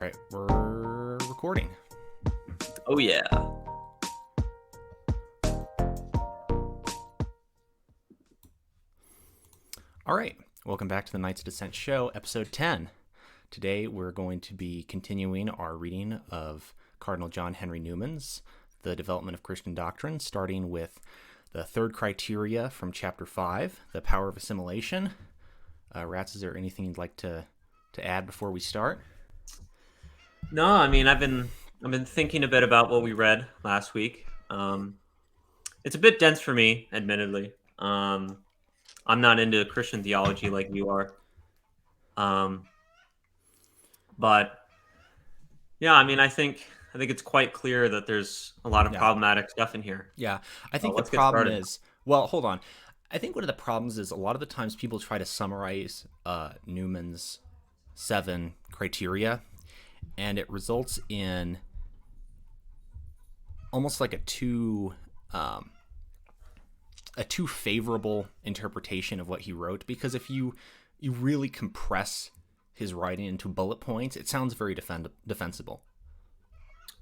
Right, we're recording. Oh, yeah. All right, welcome back to the Knights of Dissent show, episode 10. Today we're going to be continuing our reading of Cardinal John Henry Newman's The Development of Christian Doctrine, starting with the third criteria from chapter 5, the power of assimilation. R.A.T.S, is there anything you'd like to add before we start? No, I mean, I've been thinking a bit about what we read last week. It's a bit dense for me, admittedly. I'm not into Christian theology like you are. But yeah, I mean, I think it's quite clear that there's a lot of problematic stuff in here. Yeah, I think the Let's get problem started. is, well, hold on. I think one of the problems is a lot of the times people try to summarize Newman's 7 criteria, and it results in almost like a too favorable interpretation of what he wrote, because if you really compress his writing into bullet points, it sounds very defensible.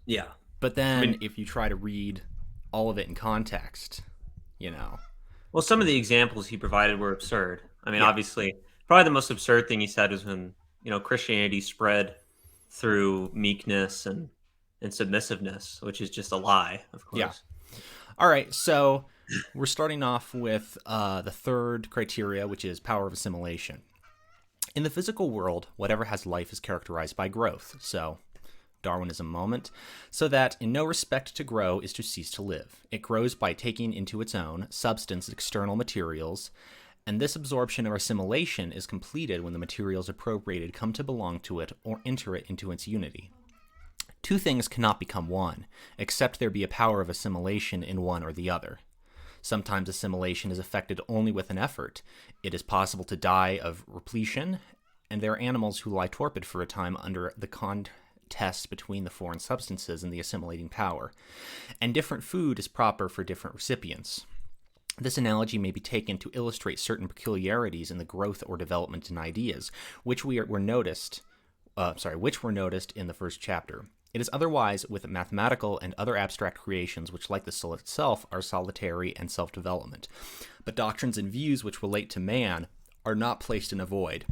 Yeah. But then if you try to read all of it in context, Well, some of the examples he provided were absurd. I mean, obviously, probably the most absurd thing he said was when, Christianity spread through meekness and submissiveness, which is just a lie, of course. Yeah. All right, so we're starting off with the third criteria, which is power of assimilation. In the physical world, whatever has life is characterized by growth. So, Darwinism moment. So that in no respect to grow is to cease to live. It grows by taking into its own substance external materials, and this absorption or assimilation is completed when the materials appropriated come to belong to it or enter it into its unity. Two things cannot become one, except there be a power of assimilation in one or the other. Sometimes assimilation is effected only with an effort. It is possible to die of repletion, and there are animals who lie torpid for a time under the contest between the foreign substances and the assimilating power. And different food is proper for different recipients. This analogy may be taken to illustrate certain peculiarities in the growth or development in ideas, which were noticed in the first chapter. It is otherwise with mathematical and other abstract creations which, like the soul itself, are solitary and self-development. But doctrines and views which relate to man are not placed in a void,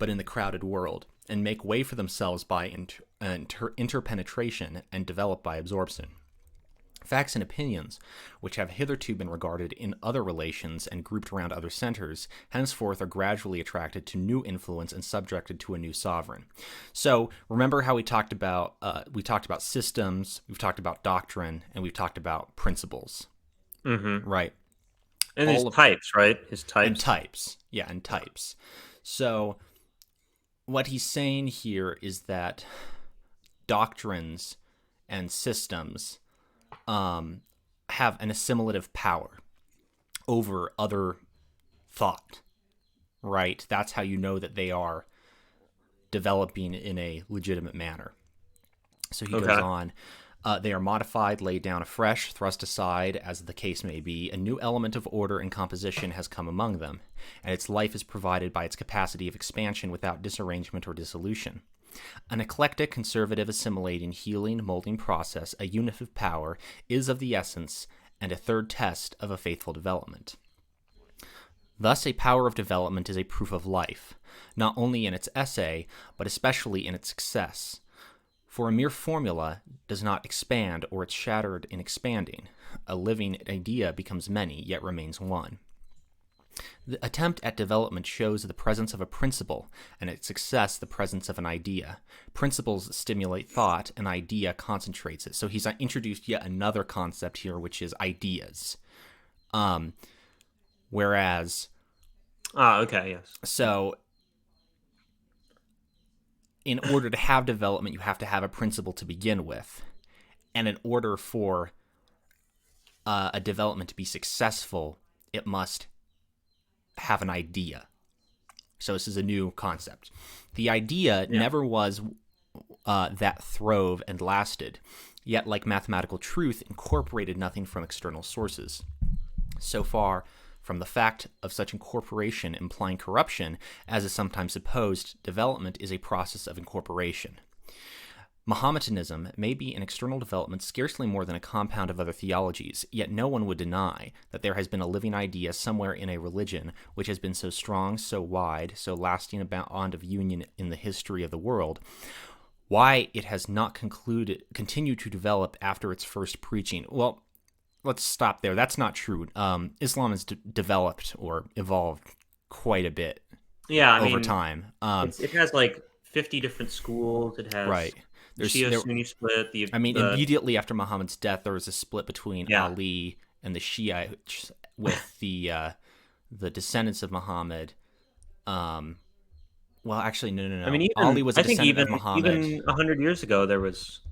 but in the crowded world, and make way for themselves by interpenetration and develop by absorption. Facts and opinions, which have hitherto been regarded in other relations and grouped around other centers, henceforth are gradually attracted to new influence and subjected to a new sovereign. So remember how we talked about systems, we've talked about doctrine, and we've talked about principles, right? And his types, right? His types. And types, yeah, and types. So what he's saying here is that doctrines and systems have an assimilative power over other thought, right? That's how you know that they are developing in a legitimate manner. So he goes on, they are modified, laid down afresh, thrust aside, as the case may be. A new element of order and composition has come among them, and its life is provided by its capacity of expansion without disarrangement or dissolution. An eclectic, conservative, assimilating, healing, molding process, a unitive power, is of the essence and a third test of a faithful development. Thus, a power of development is a proof of life, not only in its essay, but especially in its success. For a mere formula does not expand, or it's shattered in expanding. A living idea becomes many, yet remains one. The attempt at development shows the presence of a principle, and its success the presence of an idea. Principles stimulate thought, an idea concentrates it. So he's introduced yet another concept here, which is ideas. Whereas... okay, yes. So, in order to have development, you have to have a principle to begin with. And in order for a development to be successful, it must have an idea. So this is a new concept. The idea never was that throve and lasted, yet like mathematical truth, incorporated nothing from external sources. So far from the fact of such incorporation implying corruption, as is sometimes supposed, development is a process of incorporation. Mahometanism may be an external development scarcely more than a compound of other theologies, yet no one would deny that there has been a living idea somewhere in a religion which has been so strong, so wide, so lasting a bond of union in the history of the world, why it has not continued to develop after its first preaching. Well, let's stop there. That's not true. Islam has developed or evolved quite a bit over time. It has like 50 different schools. It has right. Shia-Sunni split. Immediately after Muhammad's death, there was a split between Ali and the Shia, with the descendants of Muhammad. Well, actually, no. I mean, Ali was a descendant of Muhammad. Even 100 years ago, there was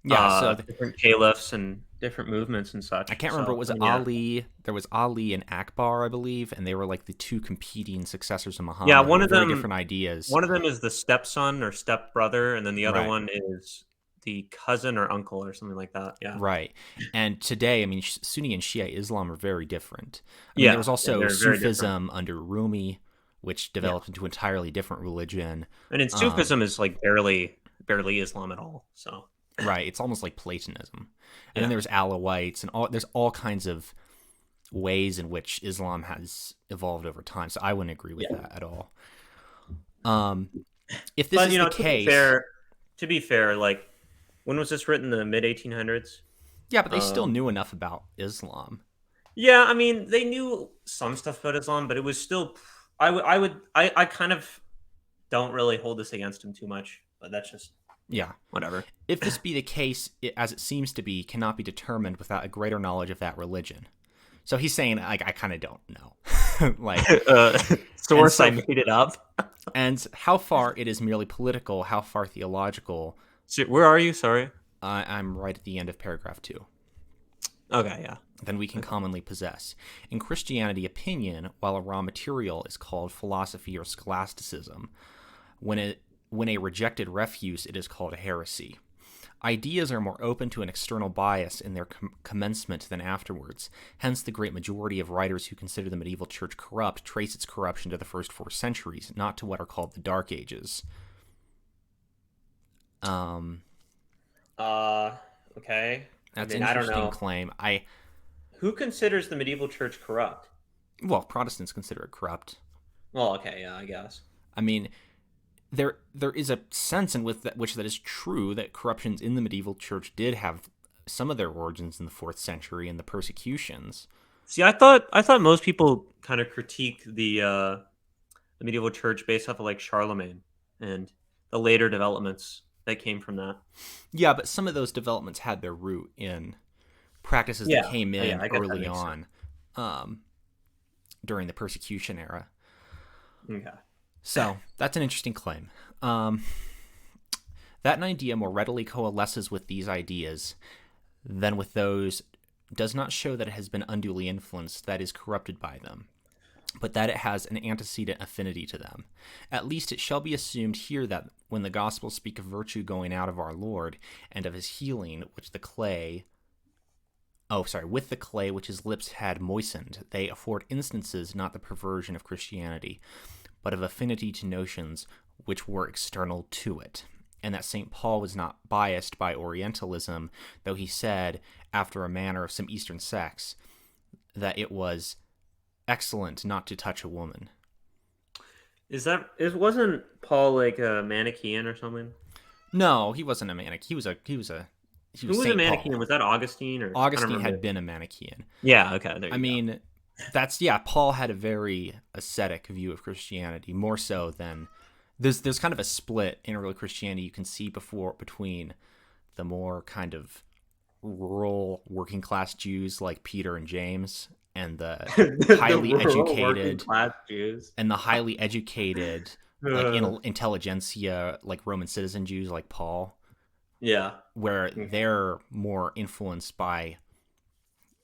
different caliphs and different movements and such. I can't remember. Was it Ali? There was Ali and Akbar, I believe, and they were like the two competing successors of Muhammad. Yeah, one of them different ideas. One of them is the stepson or stepbrother, and then the other one is the cousin or uncle or something like that. Yeah, right. And today, I mean, Sunni and Shia Islam are very different. There was also Sufism under Rumi, which developed into an entirely different religion. And in Sufism is like barely Islam at all. So. Right, it's almost like Platonism. And then there's Alawites, and there's all kinds of ways in which Islam has evolved over time. So I wouldn't agree with that at all. If this is the case... To be fair, like, when was this written? The mid-1800s? Yeah, but they still knew enough about Islam. Yeah, I mean, they knew some stuff about Islam, but it was still... I kind of don't really hold this against him too much, but that's just... Yeah. Whatever. If this be the case, as it seems to be, cannot be determined without a greater knowledge of that religion. So he's saying, like, I kind of don't know. Like, source, I made it up. And how far it is merely political, how far theological. So where are you? Sorry. I'm right at the end of paragraph 2. Okay, yeah. Than we can commonly possess. In Christianity, opinion, while a raw material, is called philosophy or scholasticism. When a rejected refuse, it is called a heresy. Ideas are more open to an external bias in their commencement than afterwards. Hence, the great majority of writers who consider the medieval church corrupt trace its corruption to the first 4 centuries, not to what are called the Dark Ages. Okay. That's an interesting claim. Who considers the medieval church corrupt? Well, Protestants consider it corrupt. Well, okay, yeah, I guess. I mean, there is a sense in which that is true, that corruptions in the medieval church did have some of their origins in the 4th century and the persecutions. See, I thought most people kind of critique the medieval church based off of like Charlemagne and the later developments that came from that. Yeah, but some of those developments had their root in practices that came in early on, during the persecution era. Okay. So that's an interesting claim. That an idea more readily coalesces with these ideas than with those does not show that it has been unduly influenced, that is, corrupted by them, but that it has an antecedent affinity to them. At least it shall be assumed here that when the Gospels speak of virtue going out of our Lord and of his healing, with the clay which his lips had moistened, they afford instances, not the perversion of Christianity, but of affinity to notions which were external to it, and that St. Paul was not biased by Orientalism, though he said, after a manner of some Eastern sects, that it was excellent not to touch a woman. Wasn't Paul like a Manichaean or something? No, he wasn't a Manichaean. Who was a Manichaean? Paul. Was that Augustine? Or Augustine had been a Manichaean. Yeah, okay. I mean, Paul had a very ascetic view of Christianity, more so than there's kind of a split in early Christianity you can see between the more kind of rural working class Jews like Peter and James and the highly educated Jews and the highly educated like intelligentsia like Roman citizen Jews like Paul. Yeah. Where they're more influenced by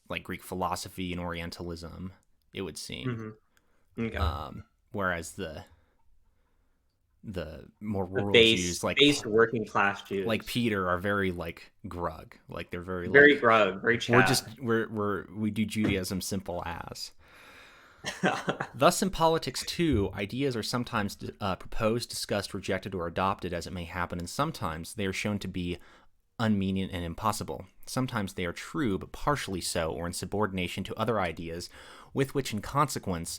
like Greek philosophy and Orientalism, it would seem. Mm-hmm. Okay. Whereas the more rural Jews, like base working class Jews, like Peter, are very like grug. Like they're very grug, very Chad. We do Judaism simple as. Thus, in politics too, ideas are sometimes proposed, discussed, rejected, or adopted as it may happen, and sometimes they are shown to be unmeaning and impossible. Sometimes they are true, but partially so, or in subordination to other ideas, with which, in consequence,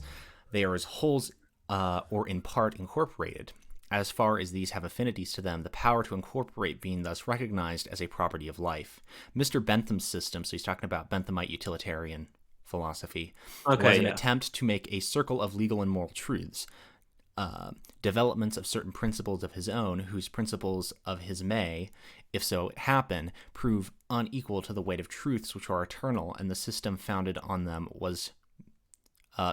they are as wholes or in part incorporated. As far as these have affinities to them, the power to incorporate being thus recognized as a property of life. Mr. Bentham's system, so he's talking about Benthamite utilitarian philosophy, was Okay, an yeah. attempt to make a circle of legal and moral truths, developments of certain principles of his own, whose principles of his may, if so happen, prove unequal to the weight of truths which are eternal, and the system founded on them was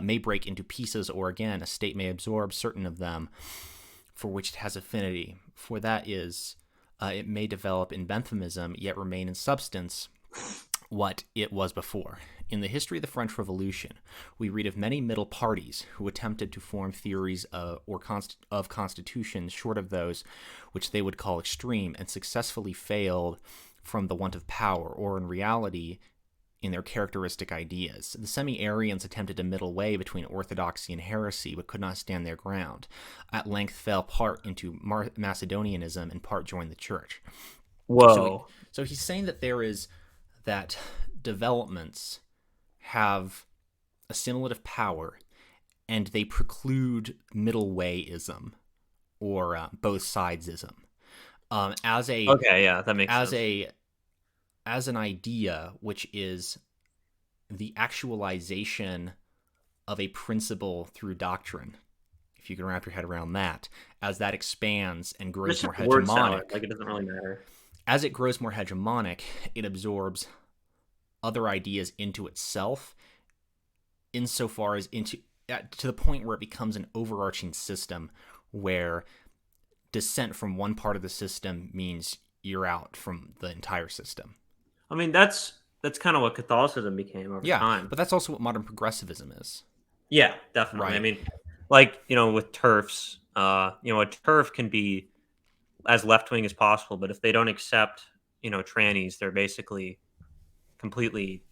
may break into pieces, or again, a state may absorb certain of them for which it has affinity. For that is, it may develop in Benthamism, yet remain in substance what it was before. In the history of the French Revolution, we read of many middle parties who attempted to form theories of constitutions short of those which they would call extreme, and successfully failed from the want of power, or in reality in their characteristic ideas. The semi-Arians attempted a middle way between orthodoxy and heresy, but could not stand their ground. At length fell part into Macedonianism and part joined the church. Whoa. So he's saying that that developments have assimilative power, and they preclude middle wayism or both sidesism. Okay, yeah, that makes sense. As an idea, which is the actualization of a principle through doctrine, if you can wrap your head around that, as that expands and grows It's more just word salad. hegemonic, Like, it doesn't really matter. as it grows more hegemonic, it absorbs other ideas into itself, insofar as to the point where it becomes an overarching system where dissent from one part of the system means you're out from the entire system. I mean, that's kind of what Catholicism became over Yeah, time. but that's also what modern progressivism is, Yeah, definitely. I right? mean, like, with TERFs, a TERF can be as left wing as possible, but if they don't accept, trannies, they're basically completely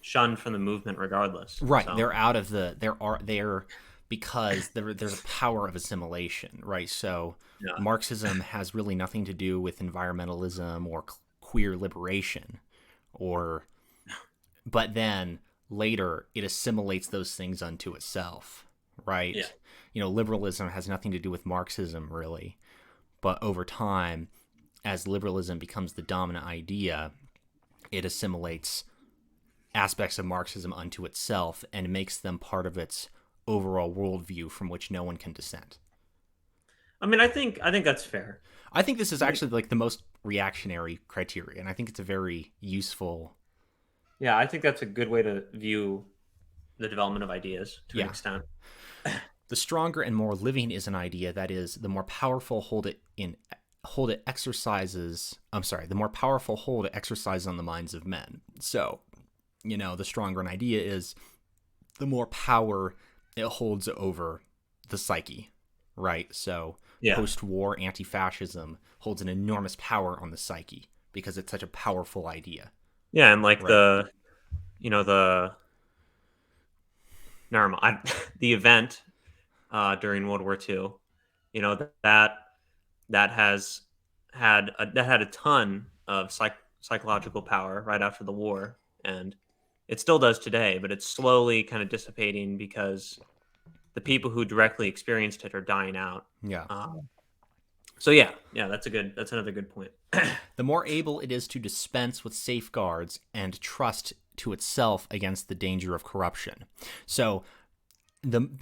shunned from the movement regardless. Right. So, They're out of the they're because there's a power of assimilation, right? So yeah. Marxism has really nothing to do with environmentalism or queer liberation, or but then later it assimilates those things unto itself, Yeah. right? Liberalism has nothing to do with Marxism really, but over time, as liberalism becomes the dominant idea, it assimilates aspects of Marxism unto itself and makes them part of its overall worldview from which no one can dissent. I mean, I think that's fair. I think this is I think, actually like the most reactionary criteria, and I think it's a very useful. yeah, I think that's a good way to view the development of ideas to an Yeah. extent. The stronger and more living is an idea, that is, the more powerful hold it exercises. I'm sorry, the more powerful hold it exercises on the minds of men. So, the stronger an idea is, the more power it holds over the psyche, right? So Yeah. post-war anti-fascism holds an enormous power on the psyche because it's such a powerful idea, Yeah, and like right? the never mind, the event during World War II, that has that had a ton of psychological power right after the war, and it still does today, but it's slowly kind of dissipating because the people who directly experienced it are dying out. Yeah. Um, so yeah, that's another good point. The more able it is to dispense with safeguards and trust to itself against the danger of corruption. So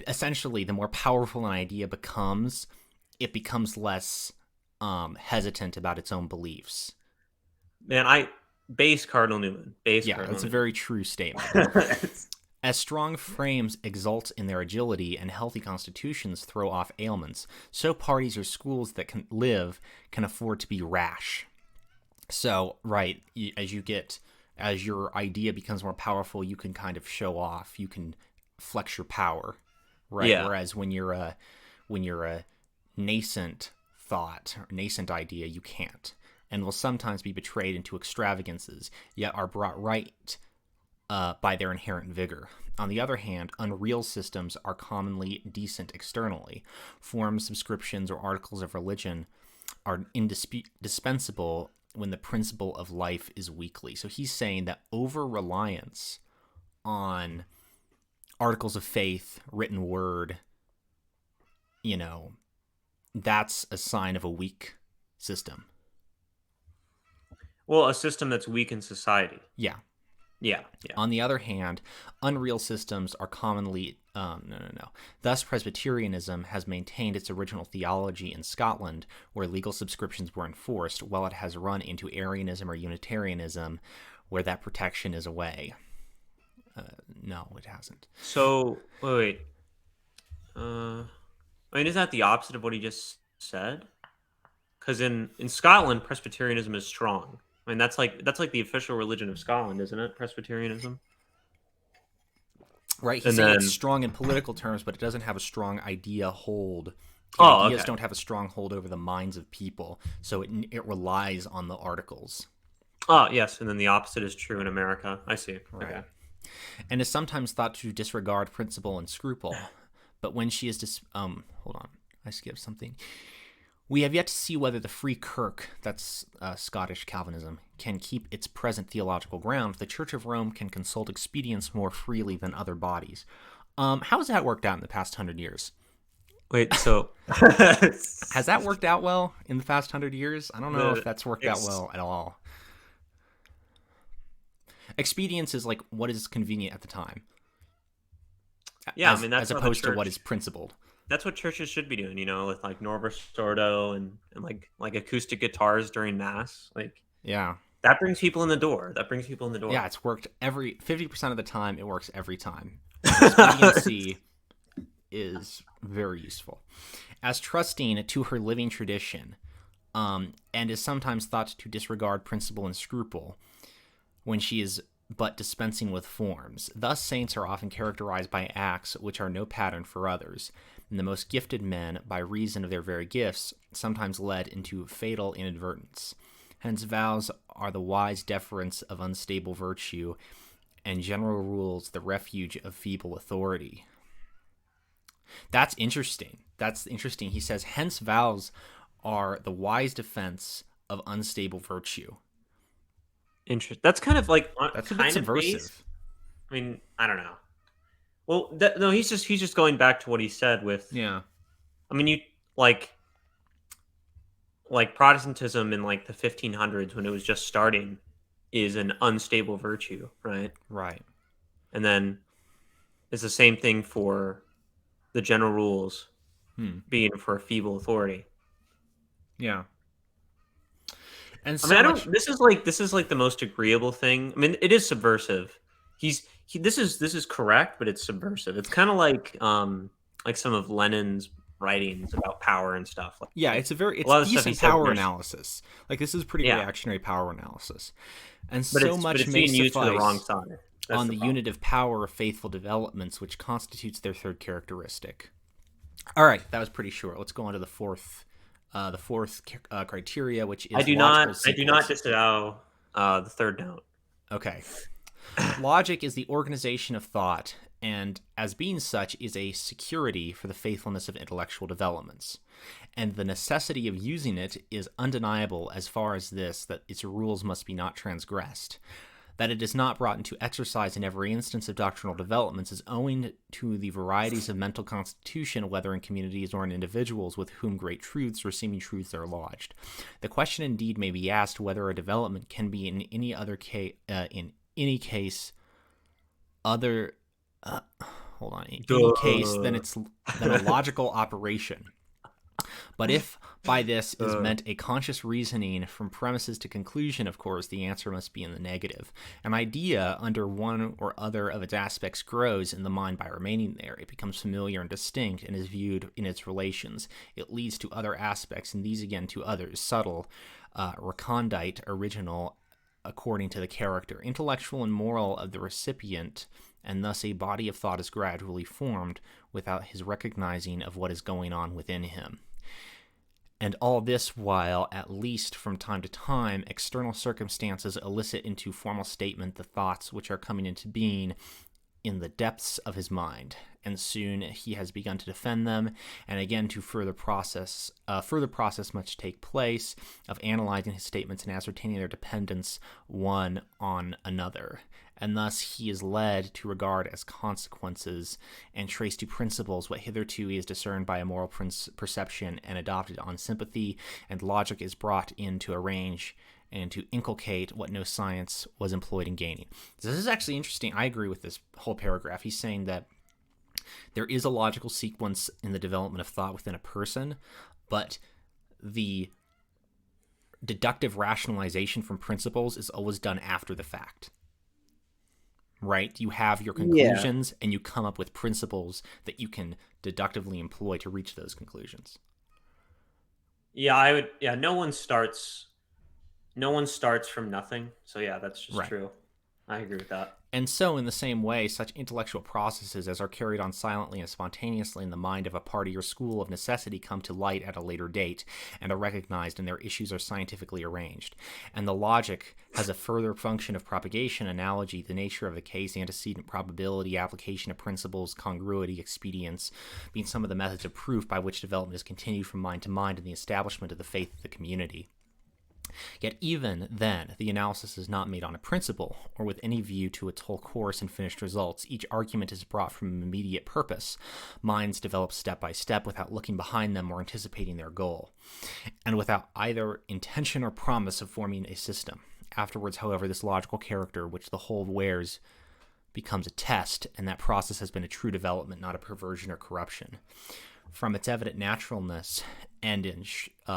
essentially, the more powerful an idea becomes, it becomes less hesitant about its own beliefs. Man, base Cardinal Newman, base Yeah, Cardinal that's a Newman. very true statement. As strong frames exult in their agility and healthy constitutions throw off ailments, so parties or schools that can afford to be rash. So, right, as your idea becomes more powerful, you can kind of show off, you can flex your power, right? Yeah, Whereas when you're a nascent thought or nascent idea, you can't, and will sometimes be betrayed into extravagances, yet are brought right by their inherent vigor. On the other hand, unreal systems are commonly decent externally. Forms, subscriptions, or articles of religion are indispensable when the principle of life is weakly. So he's saying that over-reliance on articles of faith, written word, that's a sign of a weak system. Well, a system that's weak in society. Yeah. Yeah. On the other hand, unreal systems are commonly Thus, Presbyterianism has maintained its original theology in Scotland, where legal subscriptions were enforced, while it has run into Arianism or Unitarianism, where that protection is away. No, it hasn't. So, wait. I mean, isn't that the opposite of what he just said? Because in Scotland, Presbyterianism is strong. I mean, that's like the official religion of Scotland, isn't it? Presbyterianism. Right. He's saying it's strong in political terms, but it doesn't have a strong idea hold. Ideas don't have a strong hold over the minds of people, so it relies on the articles. Oh, yes, and then the opposite is true in America. I see. Right. Okay. And is sometimes thought to disregard principle and scruple. But when she is hold on, I skipped something. We have yet to see whether the Free Kirk, that's Scottish Calvinism, can keep its present theological ground. The Church of Rome can consult expedience more freely than other bodies. How has that worked out in the past 100 years? Wait, so... Has that worked out well in the past 100 years? I don't know if that's worked out well at all. Expedience is like what is convenient at the time. Yeah, I mean, that's as opposed to what is principled. That's what churches should be doing, with like Norma Sordo and like acoustic guitars during mass. Like, yeah, that brings people in the door. Yeah, it's worked 50% of the time. It works every time. Expediency is very useful. As trusting to her living tradition, and is sometimes thought to disregard principle and scruple when she is but dispensing with forms. Thus, saints are often characterized by acts which are no pattern for others, and the most gifted men, by reason of their very gifts, sometimes led into fatal inadvertence. Hence, vows are the wise deference of unstable virtue, and general rules the refuge of feeble authority. That's interesting. He says, hence vows are the wise defense of unstable virtue. Interesting. That's kind of like that's a bit subversive. I mean, I don't know. Well, no, he's just going back to what he said with. Yeah. I mean, you like Protestantism in like the 1500s when it was just starting is an unstable virtue, right? Right. And then it's the same thing for the general rules being for a feeble authority. Yeah. And I mean, this is like the most agreeable thing. I mean, it is subversive. This is correct, but it's subversive. It's kind of like some of Lenin's writings about power and stuff. It's decent power analysis. Like, this is pretty reactionary power analysis, and much may being used for the wrong side. On the unit of power of faithful developments, which constitutes their third characteristic. All right, that was pretty short. Let's go on to the fourth criteria, which is I do not disavow the third note. Okay. Logic is the organization of thought, and as being such is a security for the faithfulness of intellectual developments. And the necessity of using it is undeniable as far as this, that its rules must be not transgressed. That it is not brought into exercise in every instance of doctrinal developments is owing to the varieties of mental constitution, whether in communities or in individuals with whom great truths or seeming truths are lodged. The question indeed may be asked whether a development can be in any case than a logical operation. But if by this is meant a conscious reasoning from premises to conclusion, of course, the answer must be in the negative. An idea under one or other of its aspects grows in the mind by remaining there. It becomes familiar and distinct and is viewed in its relations. It leads to other aspects, and these again to others, subtle, recondite, original, according to the character, intellectual and moral of the recipient, and thus a body of thought is gradually formed without his recognizing of what is going on within him. And all this while, at least from time to time, external circumstances elicit into formal statement the thoughts which are coming into being in the depths of his mind, and soon he has begun to defend them, and again to further process must take place of analyzing his statements and ascertaining their dependence one on another. And thus he is led to regard as consequences and trace to principles what hitherto he has discerned by a moral perception and adopted on sympathy, and logic is brought in to arrange and to inculcate what no science was employed in gaining. So this is actually interesting. I agree with this whole paragraph. He's saying that there is a logical sequence in the development of thought within a person, but the deductive rationalization from principles is always done after the fact. Right? You have your conclusions, and you come up with principles that you can deductively employ to reach those conclusions. Yeah, I would. Yeah, no one starts from nothing. So yeah, that's just true. I agree with that. And so, in the same way, such intellectual processes as are carried on silently and spontaneously in the mind of a party or school of necessity come to light at a later date, and are recognized, and their issues are scientifically arranged. And the logic has a further function of propagation, analogy, the nature of the case, antecedent probability, application of principles, congruity, expedience, being some of the methods of proof by which development is continued from mind to mind in the establishment of the faith of the community. Yet even then, the analysis is not made on a principle, or with any view to its whole course and finished results. Each argument is brought from an immediate purpose. Minds develop step by step without looking behind them or anticipating their goal, and without either intention or promise of forming a system. Afterwards, however, this logical character which the whole wears becomes a test, and that process has been a true development, not a perversion or corruption. From its evident naturalness, and in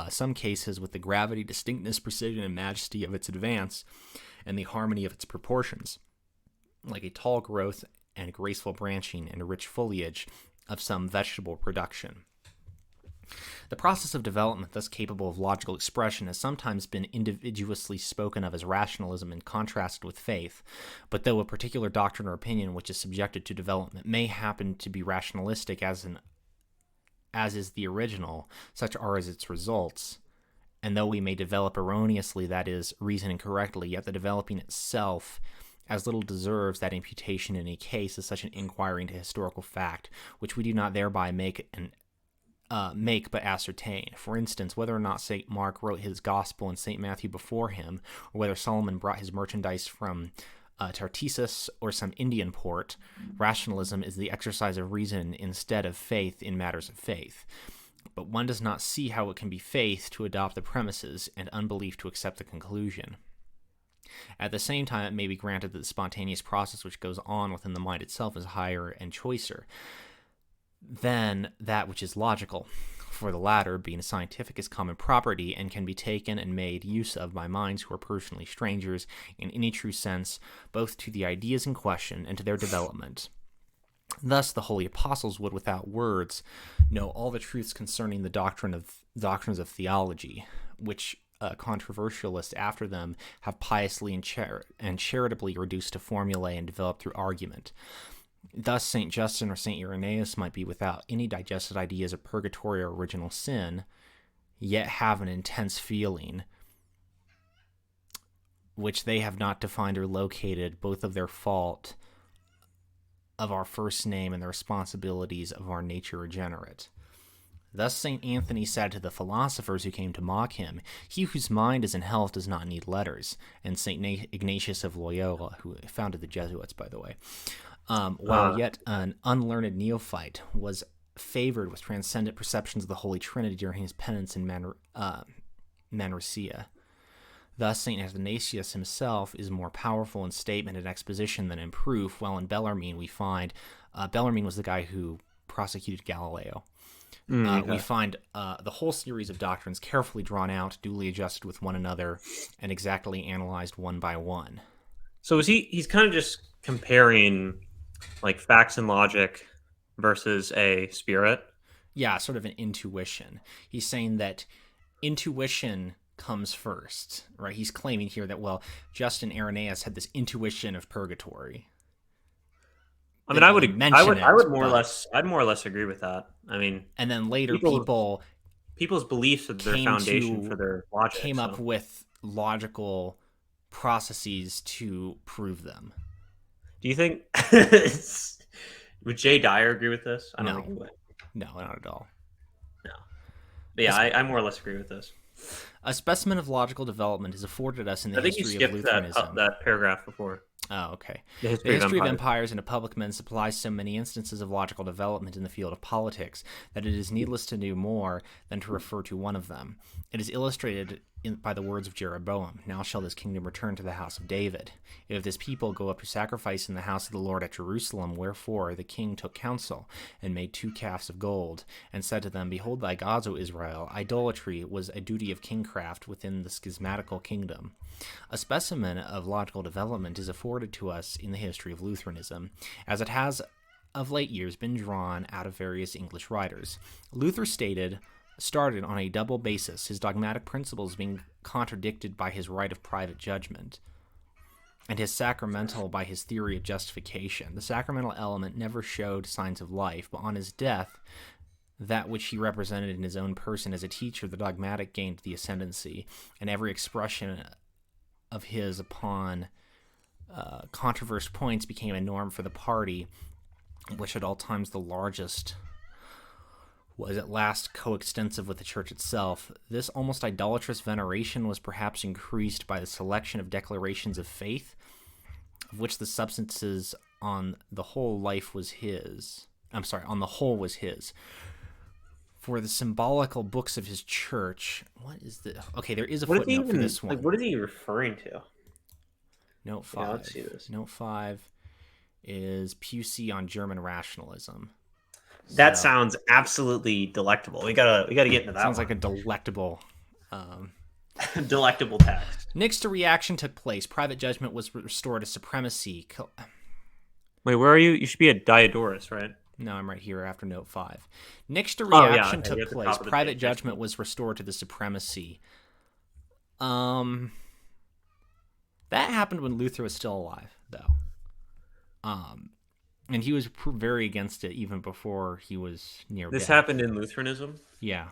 some cases with the gravity, distinctness, precision, and majesty of its advance, and the harmony of its proportions, like a tall growth and graceful branching and rich foliage of some vegetable production. The process of development, thus capable of logical expression, has sometimes been invidiously spoken of as rationalism and contrasted with faith, but though a particular doctrine or opinion which is subjected to development may happen to be rationalistic as is the original, such are as its results. And though we may develop erroneously, that is, reason incorrectly, yet the developing itself as little deserves that imputation in any case as such an inquiry into historical fact, which we do not thereby make but ascertain. For instance, whether or not St. Mark wrote his gospel and St. Matthew before him, or whether Solomon brought his merchandise from Tartessus or some Indian port, rationalism is the exercise of reason instead of faith in matters of faith. But one does not see how it can be faith to adopt the premises and unbelief to accept the conclusion. At the same time, it may be granted that the spontaneous process which goes on within the mind itself is higher and choicer than that which is logical, for the latter, being scientific, is common property and can be taken and made use of by minds who are personally strangers in any true sense, both to the ideas in question and to their development. Thus, the holy apostles would, without words, know all the truths concerning the doctrines of theology, which controversialists after them have piously and charitably reduced to formulae and developed through argument. Thus, St. Justin or St. Irenaeus might be without any digested ideas of purgatory or original sin, yet have an intense feeling, which they have not defined or located, both of their fault of our first name and the responsibilities of our nature regenerate. Thus St. Anthony said to the philosophers who came to mock him, "He whose mind is in health does not need letters." And St. Ignatius of Loyola, who founded the Jesuits, by the way, while yet an unlearned neophyte, was favored with transcendent perceptions of the Holy Trinity during his penance in Manresa. Thus, St. Athanasius himself is more powerful in statement and exposition than in proof, while in Bellarmine we find, Bellarmine was the guy who prosecuted Galileo. We find the whole series of doctrines carefully drawn out, duly adjusted with one another, and exactly analyzed one by one. So he's kind of just comparing like facts and logic versus a spirit? Yeah, sort of an intuition. He's saying that intuition comes first, right? He's claiming here that, well, Justin Irenaeus had this intuition of purgatory. I mean, I'd more or less agree with that. I mean, and then later people people's beliefs are their came foundation for to their logic. came up So, with logical processes to prove them. do you think would Jay Dyer agree with this? I don't think No, he would. no, not at all. No, but yeah, I more or less agree with this. A specimen of logical development is afforded us in the I think you history of skipped Lutheranism. that paragraph before. Oh, okay. The The history of empires. empires and of public men supplies so many instances of logical development in the field of politics that it is needless to do more than to refer to one of them. It is illustrated by the words of Jeroboam, "Now shall this kingdom return to the house of David. If this people go up to sacrifice in the house of the Lord at Jerusalem, wherefore the king took counsel, and made 2 calves of gold, and said to them, Behold thy gods, O Israel. Idolatry was a duty of kingcraft within the schismatical kingdom." A specimen of logical development is afforded to us in the history of Lutheranism, as it has of late years been drawn out of various English writers. Luther started on a double basis, his dogmatic principles being contradicted by his right of private judgment, and his sacramental by his theory of justification. The sacramental element never showed signs of life, but on his death, that which he represented in his own person as a teacher, the dogmatic gained the ascendancy, and every expression of his upon controversial points became a norm for the party, which at all times the largest, was at last coextensive with the church itself. This almost idolatrous veneration was perhaps increased by the selection of declarations of faith, of which the substances on the whole was his. For the symbolical books of his church, what is the? Okay, there is a footnote for this one. What is he referring to? Note 5. Yeah, let's see this. Note 5 is Pusey on German rationalism. That sounds absolutely delectable. We gotta get into that. Sounds like a delectable. Delectable text. Next, a reaction took place. Private judgment was restored to supremacy. Wait, where are you? You should be at Diodorus, right? No, I'm right here after note 5. Next, a reaction took You're at the place. top of the Private page. judgment was restored to the supremacy. That happened when Luther was still alive, though. And he was very against it even before he was near This death. happened in Lutheranism? Yeah.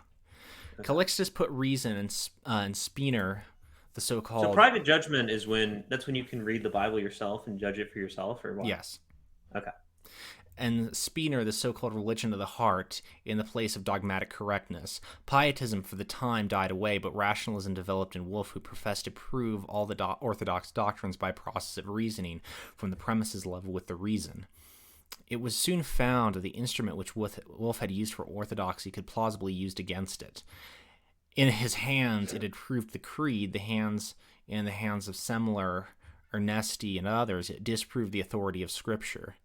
Okay. Calixtus put reason and Spener, the so-called... So private judgment is that's when you can read the Bible yourself and judge it for yourself, or what? Yes. Okay. And Spener, the so-called religion of the heart, in the place of dogmatic correctness. Pietism for the time died away, but rationalism developed in Wolff, who professed to prove all the orthodox doctrines by process of reasoning from the premises level with the reason. It was soon found that the instrument which Wolff had used for orthodoxy could plausibly be used against it. In his hands, it had proved the creed. In the hands of Semler, Ernesti, and others, it disproved the authority of Scripture.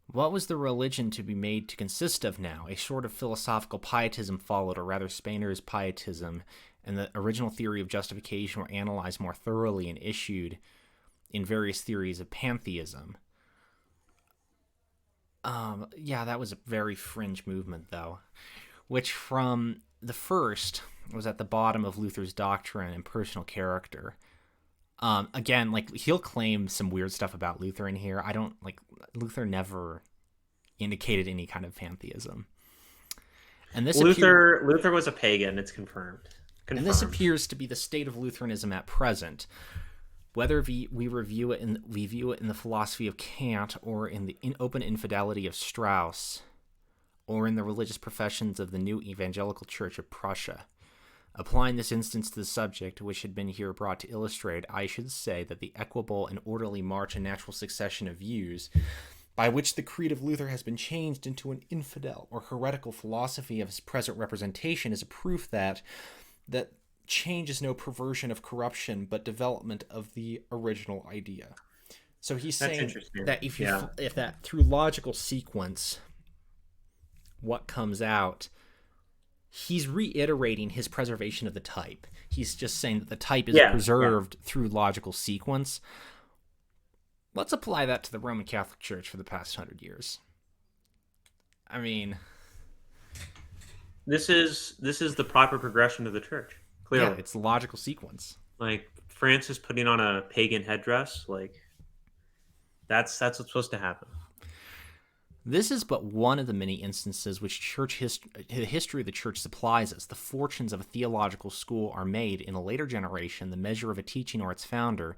What was the religion to be made to consist of now? A sort of philosophical pietism followed, or rather Spener's pietism, and the original theory of justification were analyzed more thoroughly and issued in various theories of pantheism. Yeah, that was a very fringe movement, though, which from the first was at the bottom of Luther's doctrine and personal character. Again, like, he'll claim some weird stuff about Luther in here. Luther never indicated any kind of pantheism. And this Luther was a pagan, it's confirmed. And this appears to be the state of Lutheranism at present. Whether we view it in the philosophy of Kant, or in the open infidelity of Strauss, or in the religious professions of the new evangelical church of Prussia. Applying this instance to the subject, which had been here brought to illustrate, I should say that the equable and orderly march and natural succession of views, by which the creed of Luther has been changed into an infidel or heretical philosophy of his present representation, is a proof that change is no perversion of corruption, but development of the original idea. So he's saying that if that through logical sequence, what comes out, he's reiterating his preservation of the type. He's just saying that the type is preserved through logical sequence. Let's apply that to the Roman Catholic Church for the past 100 years. I mean, this is the proper progression of the church. Clearly. Yeah, it's a logical sequence. Like Francis putting on a pagan headdress, like that's what's supposed to happen. This is but one of the many instances which the history of the church supplies us. The fortunes of a theological school are made in a later generation the measure of a teaching or its founder.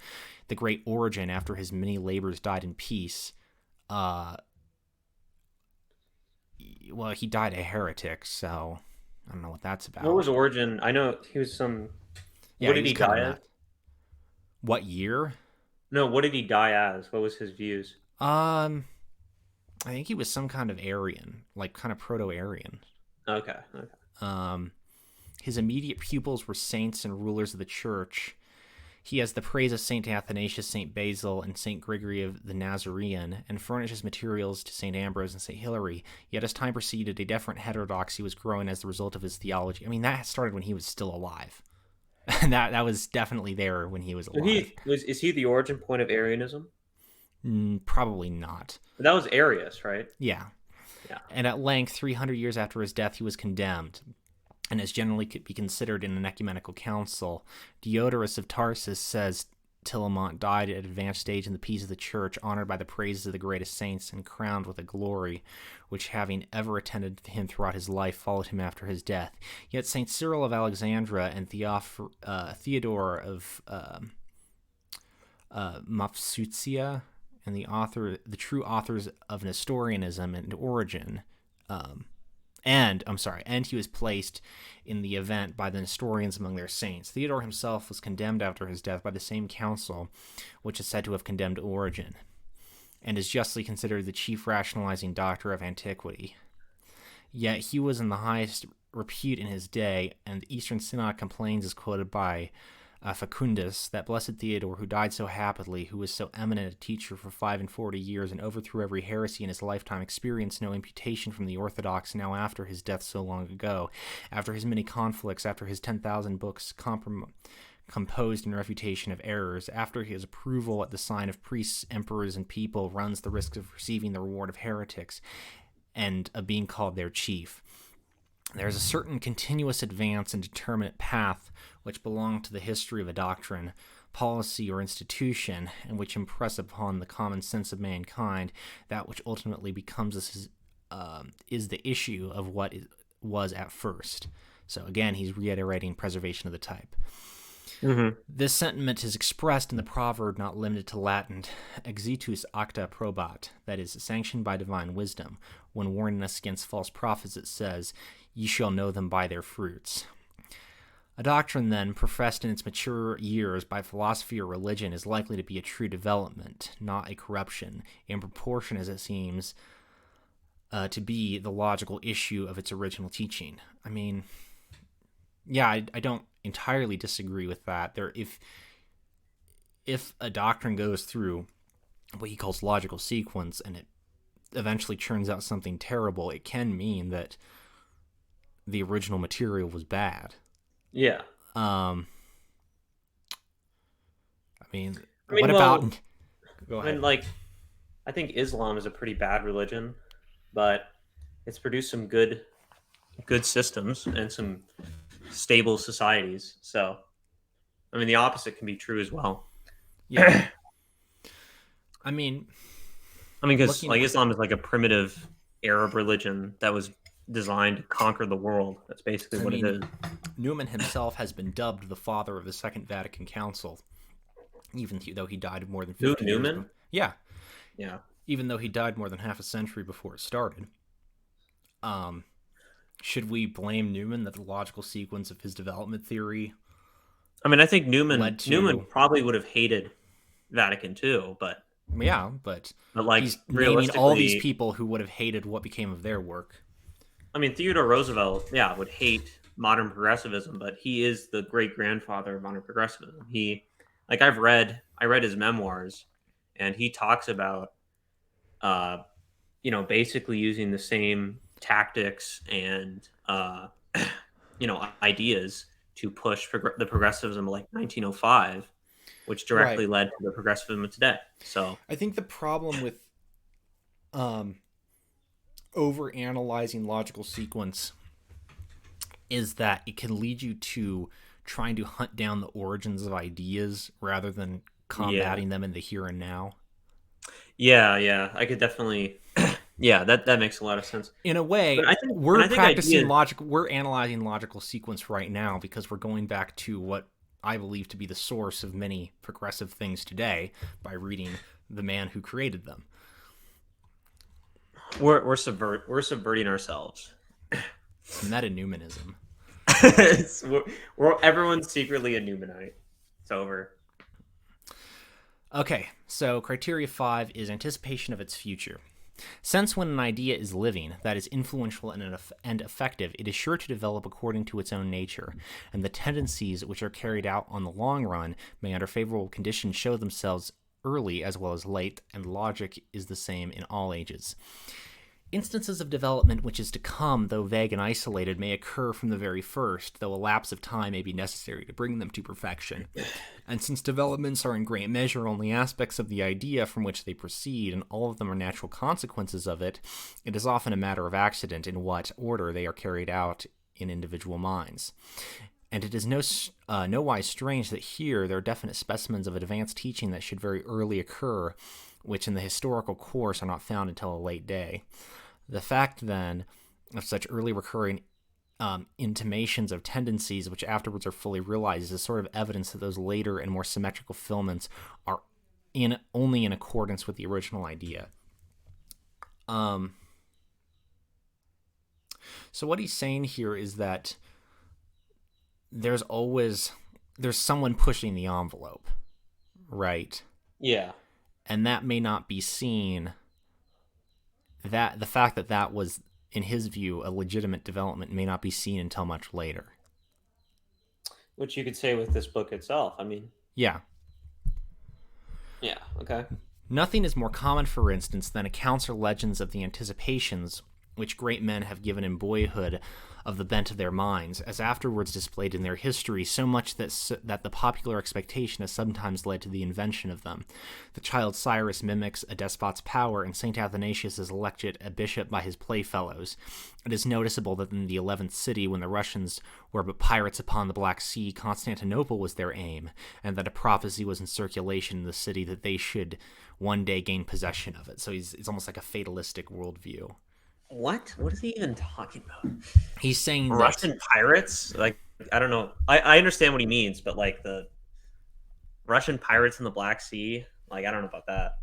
The great Origen, after his many labors, died in peace. Well, he died a heretic, so I don't know what that's What about. was Origin? I know he was some. Yeah, What he did was he kind of die as? nut. What year? No, what did he die as? What was his views? Um, I think he was some kind of Aryan, like kind of Proto-Aryan. Okay, okay. Um, his immediate pupils were saints and rulers of the church. He has the praise of St. Athanasius, St. Basil, and St. Gregory of the Nazarene, and furnishes materials to St. Ambrose and St. Hilary. Yet as time proceeded, a different heterodoxy was growing as the result of his theology. I mean, that started when he was still alive. And that was definitely there when he was So alive. is he the origin point of Arianism? Probably not. That was Arius, right? Yeah. Yeah. And at length, 300 years after his death, he was condemned, and as generally could be considered in an ecumenical council. Diodorus of Tarsus says Tillemont died at an advanced stage in the peace of the church, honored by the praises of the greatest saints, and crowned with a glory which, having ever attended him throughout his life, followed him after his death. Yet St. Cyril of Alexandria and Theodore of Mopsuestia, and the true authors of Nestorianism and Origen, and he was placed in the event by the Nestorians among their saints. Theodore himself was condemned after his death by the same council which is said to have condemned Origen, and is justly considered the chief rationalizing doctor of antiquity. Yet he was in the highest repute in his day, and the Eastern Synod complains, as quoted by Facundus, that blessed Theodore, who died so happily, who was so eminent a teacher for 45 years, and overthrew every heresy in his lifetime, experienced no imputation from the orthodox now after his death so long ago, after his many conflicts, after his 10,000 books composed in refutation of errors, after his approval at the sign of priests, emperors, and people, runs the risk of receiving the reward of heretics, and of being called their chief. There is a certain continuous advance and determinate path which belong to the history of a doctrine, policy, or institution, and which impress upon the common sense of mankind that which ultimately becomes is the issue of what it was at first. So again, he's reiterating preservation of the type. Mm-hmm. This sentiment is expressed in the proverb not limited to Latin, exitus acta probat, that is, sanctioned by divine wisdom. When warning us against false prophets, it says, "Ye shall know them by their fruits." A doctrine, then, professed in its mature years by philosophy or religion is likely to be a true development, not a corruption, in proportion as it seems to be the logical issue of its original teaching. I mean, yeah, I don't entirely disagree with that. If a doctrine goes through what he calls logical sequence and it eventually churns out something terrible, it can mean that the original material was bad. Yeah. I mean, I mean, what well, about? Go I ahead. mean, like, I think Islam is a pretty bad religion, but it's produced some good systems and some stable societies. So, I mean, the opposite can be true as well. Yeah, I mean, I mean, because looking like at Islam is like a primitive Arab religion that was designed to conquer the world. That's basically I what it mean, is. Newman himself has been dubbed the father of the Second Vatican Council, even though he died more than Who 50 years. Newman? Yeah, Yeah. even though he died more than half a century before it started. Um, should we blame Newman that the logical sequence of his development theory I mean, I think led Newman to? probably would have hated Vatican II, Yeah, but like he's naming all these realistically, people who would have hated what became of their work. I mean, Theodore Roosevelt, yeah, would hate modern progressivism, but he is the great grandfather of modern progressivism. Like I read his memoirs, and he talks about, uh, basically using the same tactics and, ideas to push the progressivism of like 1905, which Right. directly led to the progressivism of today. So, I think the problem with um, over analyzing logical sequence is that it can lead you to trying to hunt down the origins of ideas rather than yeah, combating them in the here and now. yeah, I could definitely, Yeah, that makes a lot of sense. In a way, But I think, and we're I think practicing ideas. logic. We're analyzing logical sequence right now because we're going back to what I believe to be the source of many progressive things today by reading the man who created them. We're subverting ourselves. It's meta-Newmanism. Everyone's secretly a Newmanite. It's over. Okay, so criteria 5 is anticipation of its future. Since when an idea is living, that is influential and effective, it is sure to develop according to its own nature, and the tendencies which are carried out on the long run may under favorable conditions show themselves early as well as late, and logic is the same in all ages. Instances of development which is to come, though vague and isolated, may occur from the very first, though a lapse of time may be necessary to bring them to perfection. And since developments are in great measure only aspects of the idea from which they proceed, and all of them are natural consequences of it, it is often a matter of accident in what order they are carried out in individual minds. And it is no wise strange that here there are definite specimens of advanced teaching that should very early occur, which in the historical course are not found until a late day. The fact, then, of such early recurring intimations of tendencies which afterwards are fully realized is a sort of evidence that those later and more symmetrical filaments are only in accordance with the original idea. So what he's saying here is that there's someone pushing the envelope, right? Yeah. And that may not be seen. That the fact that was, in his view, a legitimate development may not be seen until much later. Which you could say with this book itself. I mean, yeah. Yeah, okay. Nothing is more common, for instance, than accounts or legends of the anticipations which great men have given in boyhood of the bent of their minds, as afterwards displayed in their history, so much that the popular expectation has sometimes led to the invention of them. The child Cyrus mimics a despot's power, and St. Athanasius is elected a bishop by his playfellows. It is noticeable that in the 11th city, when the Russians were but pirates upon the Black Sea, Constantinople was their aim, and that a prophecy was in circulation in the city that they should one day gain possession of it. So it's almost like a fatalistic worldview. What? What is he even talking about? He's saying Russian pirates? Like, I don't know. I understand what he means, but like the Russian pirates in the Black Sea, like I don't know about that.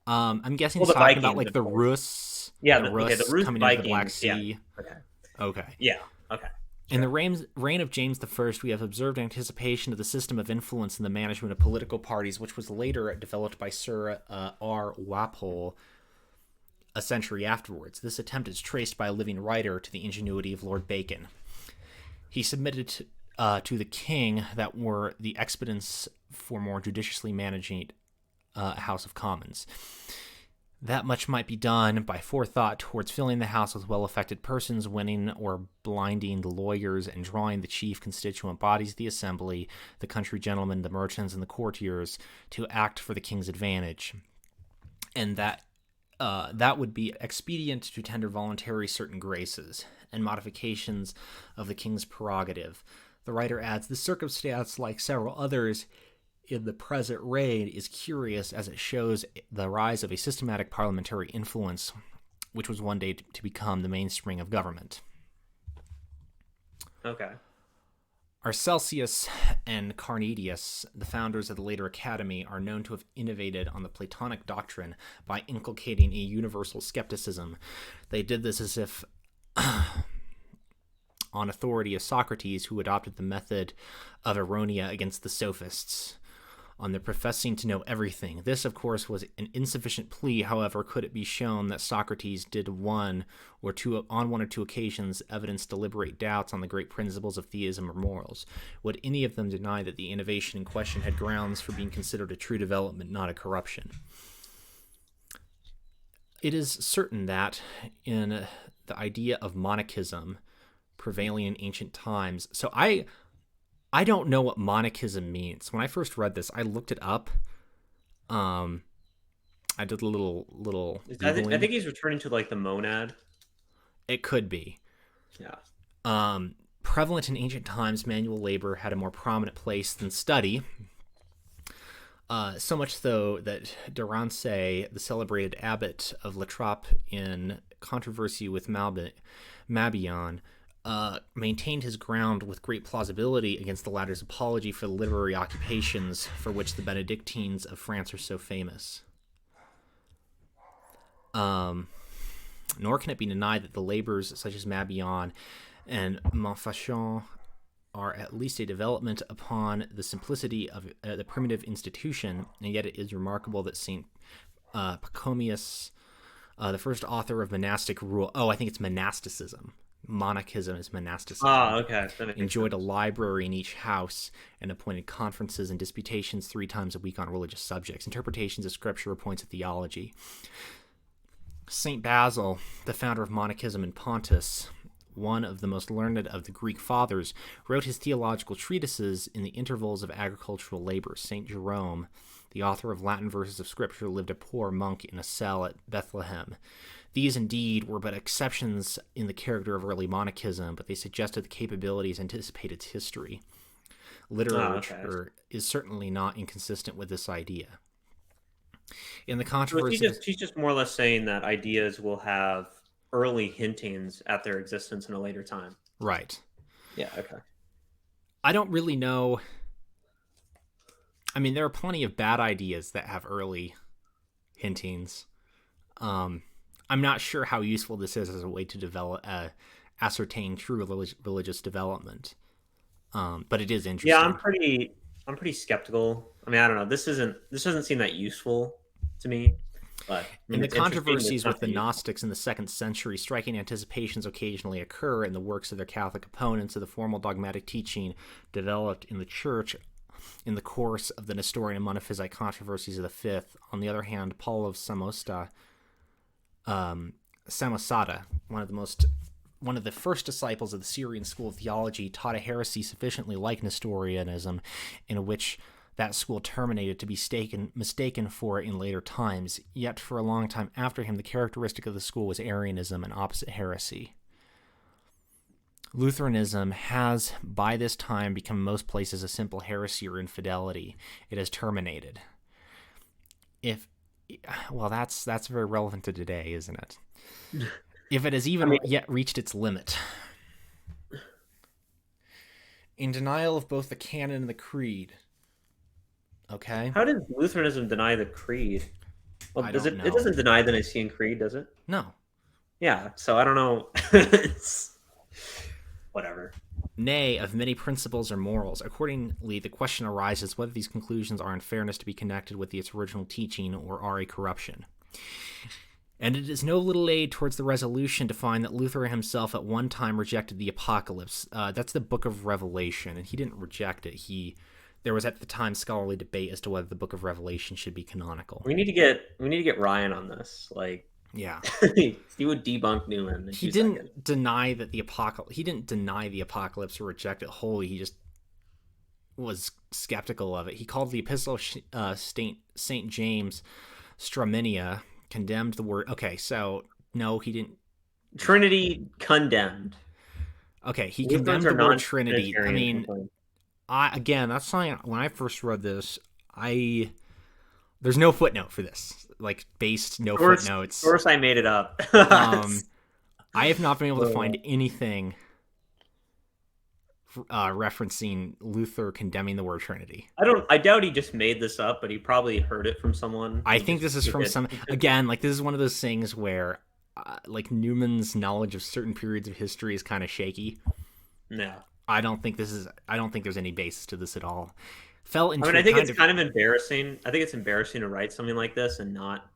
I'm guessing he's talking about like the Rus. Yeah, the Rus Rus coming Vikings, into the Black Sea. Yeah. Okay. Okay. Yeah. Okay. In the reign of James I, we have observed anticipation of the system of influence in the management of political parties, which was later developed by Sir R. Walpole a century afterwards. This attempt is traced by a living writer to the ingenuity of Lord Bacon. He submitted to the king that were the expedients for more judiciously managing a House of Commons. That much might be done by forethought towards filling the House with well-affected persons, winning or blinding the lawyers, and drawing the chief constituent bodies of the assembly, the country gentlemen, the merchants, and the courtiers, to act for the king's advantage. And that would be expedient to tender voluntary certain graces and modifications of the king's prerogative. The writer adds, this circumstance, like several others in the present reign, is curious as it shows the rise of a systematic parliamentary influence, which was one day to become the mainspring of government. Okay. Arcelsius and Carneades, the founders of the later academy, are known to have innovated on the Platonic doctrine by inculcating a universal skepticism. They did this as if on authority of Socrates, who adopted the method of Eronia against the sophists, on their professing to know everything. This, of course, was an insufficient plea. However, could it be shown that Socrates did on one or two occasions evidence deliberate doubts on the great principles of theism or morals? Would any of them deny that the innovation in question had grounds for being considered a true development, not a corruption? It is certain that in the idea of monachism prevailing in ancient times, so I don't know what monachism means. When I first read this, I looked it up. I did a little Googling. I think he's returning to like the monad. It could be. Yeah. Prevalent in ancient times, manual labor had a more prominent place than study. So much so that Durance, the celebrated abbot of La Trappe in controversy with Mabillon, maintained his ground with great plausibility against the latter's apology for the literary occupations for which the Benedictines of France are so famous. Nor can it be denied that the labors such as Mabillon and Montfaucon are at least a development upon the simplicity of the primitive institution, and yet it is remarkable that St. Pachomius, the first author of monastic rule, I think it's monasticism. Monachism is monasticism. Okay. Enjoyed a library in each house and appointed conferences and disputations 3 times a week on religious subjects, interpretations of scripture, or points of theology. St. Basil, the founder of monachism in Pontus, one of the most learned of the Greek fathers, wrote his theological treatises in the intervals of agricultural labor. St. Jerome, the author of Latin verses of Scripture, lived a poor monk in a cell at Bethlehem. These, indeed, were but exceptions in the character of early monachism, but they suggested the capabilities anticipated its history. Literature is certainly not inconsistent with this idea. In the controversy, he's just more or less saying that ideas will have early hintings at their existence in a later time. Right. Yeah, okay. I don't really know. I mean, there are plenty of bad ideas that have early hintings. I'm not sure how useful this is as a way to develop, ascertain true religious development. But it is interesting. Yeah, I'm pretty skeptical. I mean, I don't know. This doesn't seem that useful to me. But in the controversies with the Gnostics in the 2nd century, striking anticipations occasionally occur in the works of their Catholic opponents of the formal dogmatic teaching developed in the Church in the course of the Nestorian and Monophysite controversies of the 5th. On the other hand, Paul of Samosata, one of the first disciples of the Syrian school of theology, taught a heresy sufficiently like Nestorianism, in which that school terminated to be mistaken for it in later times. Yet for a long time after him, the characteristic of the school was Arianism, an opposite heresy. Lutheranism has, by this time, become in most places a simple heresy or infidelity. It has terminated. That's very relevant to today, isn't it? If it has even yet reached its limit. In denial of both the canon and the creed. Okay. How does Lutheranism deny the creed? Well, I don't know. It doesn't deny the Nicene Creed, does it? No. Yeah, so I don't know. Whatever. Nay, of many principles or morals. Accordingly, the question arises whether these conclusions are in fairness to be connected with its original teaching or are a corruption. And it is no little aid towards the resolution to find that Luther himself at one time rejected the Apocalypse. That's the Book of Revelation, and he didn't reject it. There was at the time scholarly debate as to whether the Book of Revelation should be canonical. We need to get Ryan on this. Yeah, he would debunk Newman. He didn't deny the Apocalypse or reject it wholly. He just was skeptical of it. He called the Epistle of Saint James Stramenia, condemned the word. Okay, so no, he didn't. Trinity condemned. Okay, he condemned the word Trinity. I mean, that's something. When I first read this, there's no footnote for this. Footnotes. Of course, I made it up. I have not been able to find anything referencing Luther condemning the word Trinity. I doubt he just made this up, but he probably heard it from someone. I think this is from some. Again, this is one of those things where, Newman's knowledge of certain periods of history is kind of shaky. No, I don't think there's any basis to this at all. I think it's kind of embarrassing. I think it's embarrassing to write something like this and not.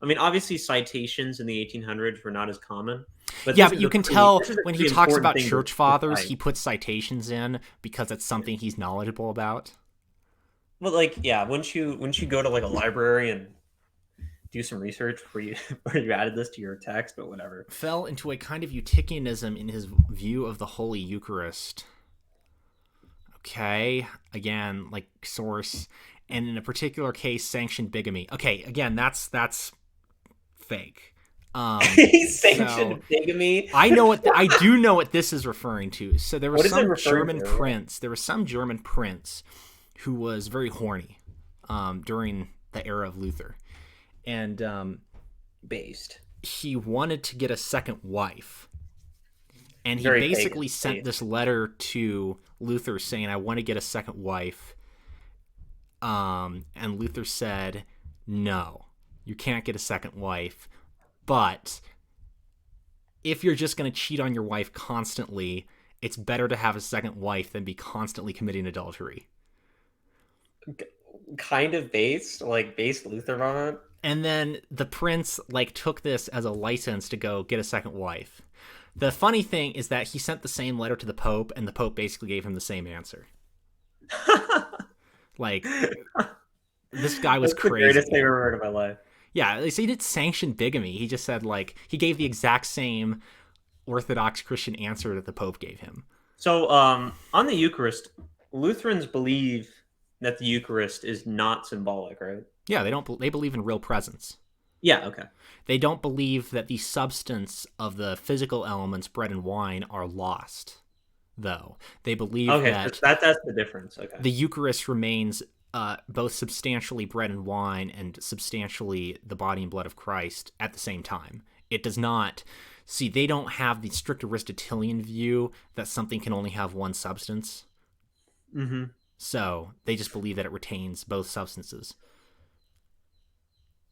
I mean, obviously, citations in the 1800s were not as common. But you can tell when he talks about church fathers, he puts citations in because it's something he's knowledgeable about. Well, once you go to a library and do some research where you added this to your text, but whatever. Fell into a kind of Eutychianism in his view of the Holy Eucharist. Okay, again, source, and in a particular case, sanctioned bigamy. Okay, again, that's fake. He sanctioned bigamy. I do know what this is referring to. So there was some German prince. There was some German prince who was very horny, during the era of Luther. And Based. he wanted to get a second wife. And he Very basically pagan. sent this letter to Luther saying, I want to get a second wife. And Luther said, no, you can't get a second wife. But if you're just going to cheat on your wife constantly, it's better to have a second wife than be constantly committing adultery. Kind of based Luther on it. And then the prince took this as a license to go get a second wife. The funny thing is that he sent the same letter to the Pope, and the Pope basically gave him the same answer. This guy was That's crazy. The greatest thing I've ever heard in my life. Yeah, so he didn't sanction bigamy. He just said, he gave the exact same Orthodox Christian answer that the Pope gave him. So, on the Eucharist, Lutherans believe that the Eucharist is not symbolic, right? Yeah, they believe in real presence. Yeah, okay. They don't believe that the substance of the physical elements, bread and wine, are lost, though. They believe that's the difference. Okay. The Eucharist remains both substantially bread and wine and substantially the body and blood of Christ at the same time. It does not... See, they don't have the strict Aristotelian view that something can only have one substance. Mm-hmm. So they just believe that it retains both substances.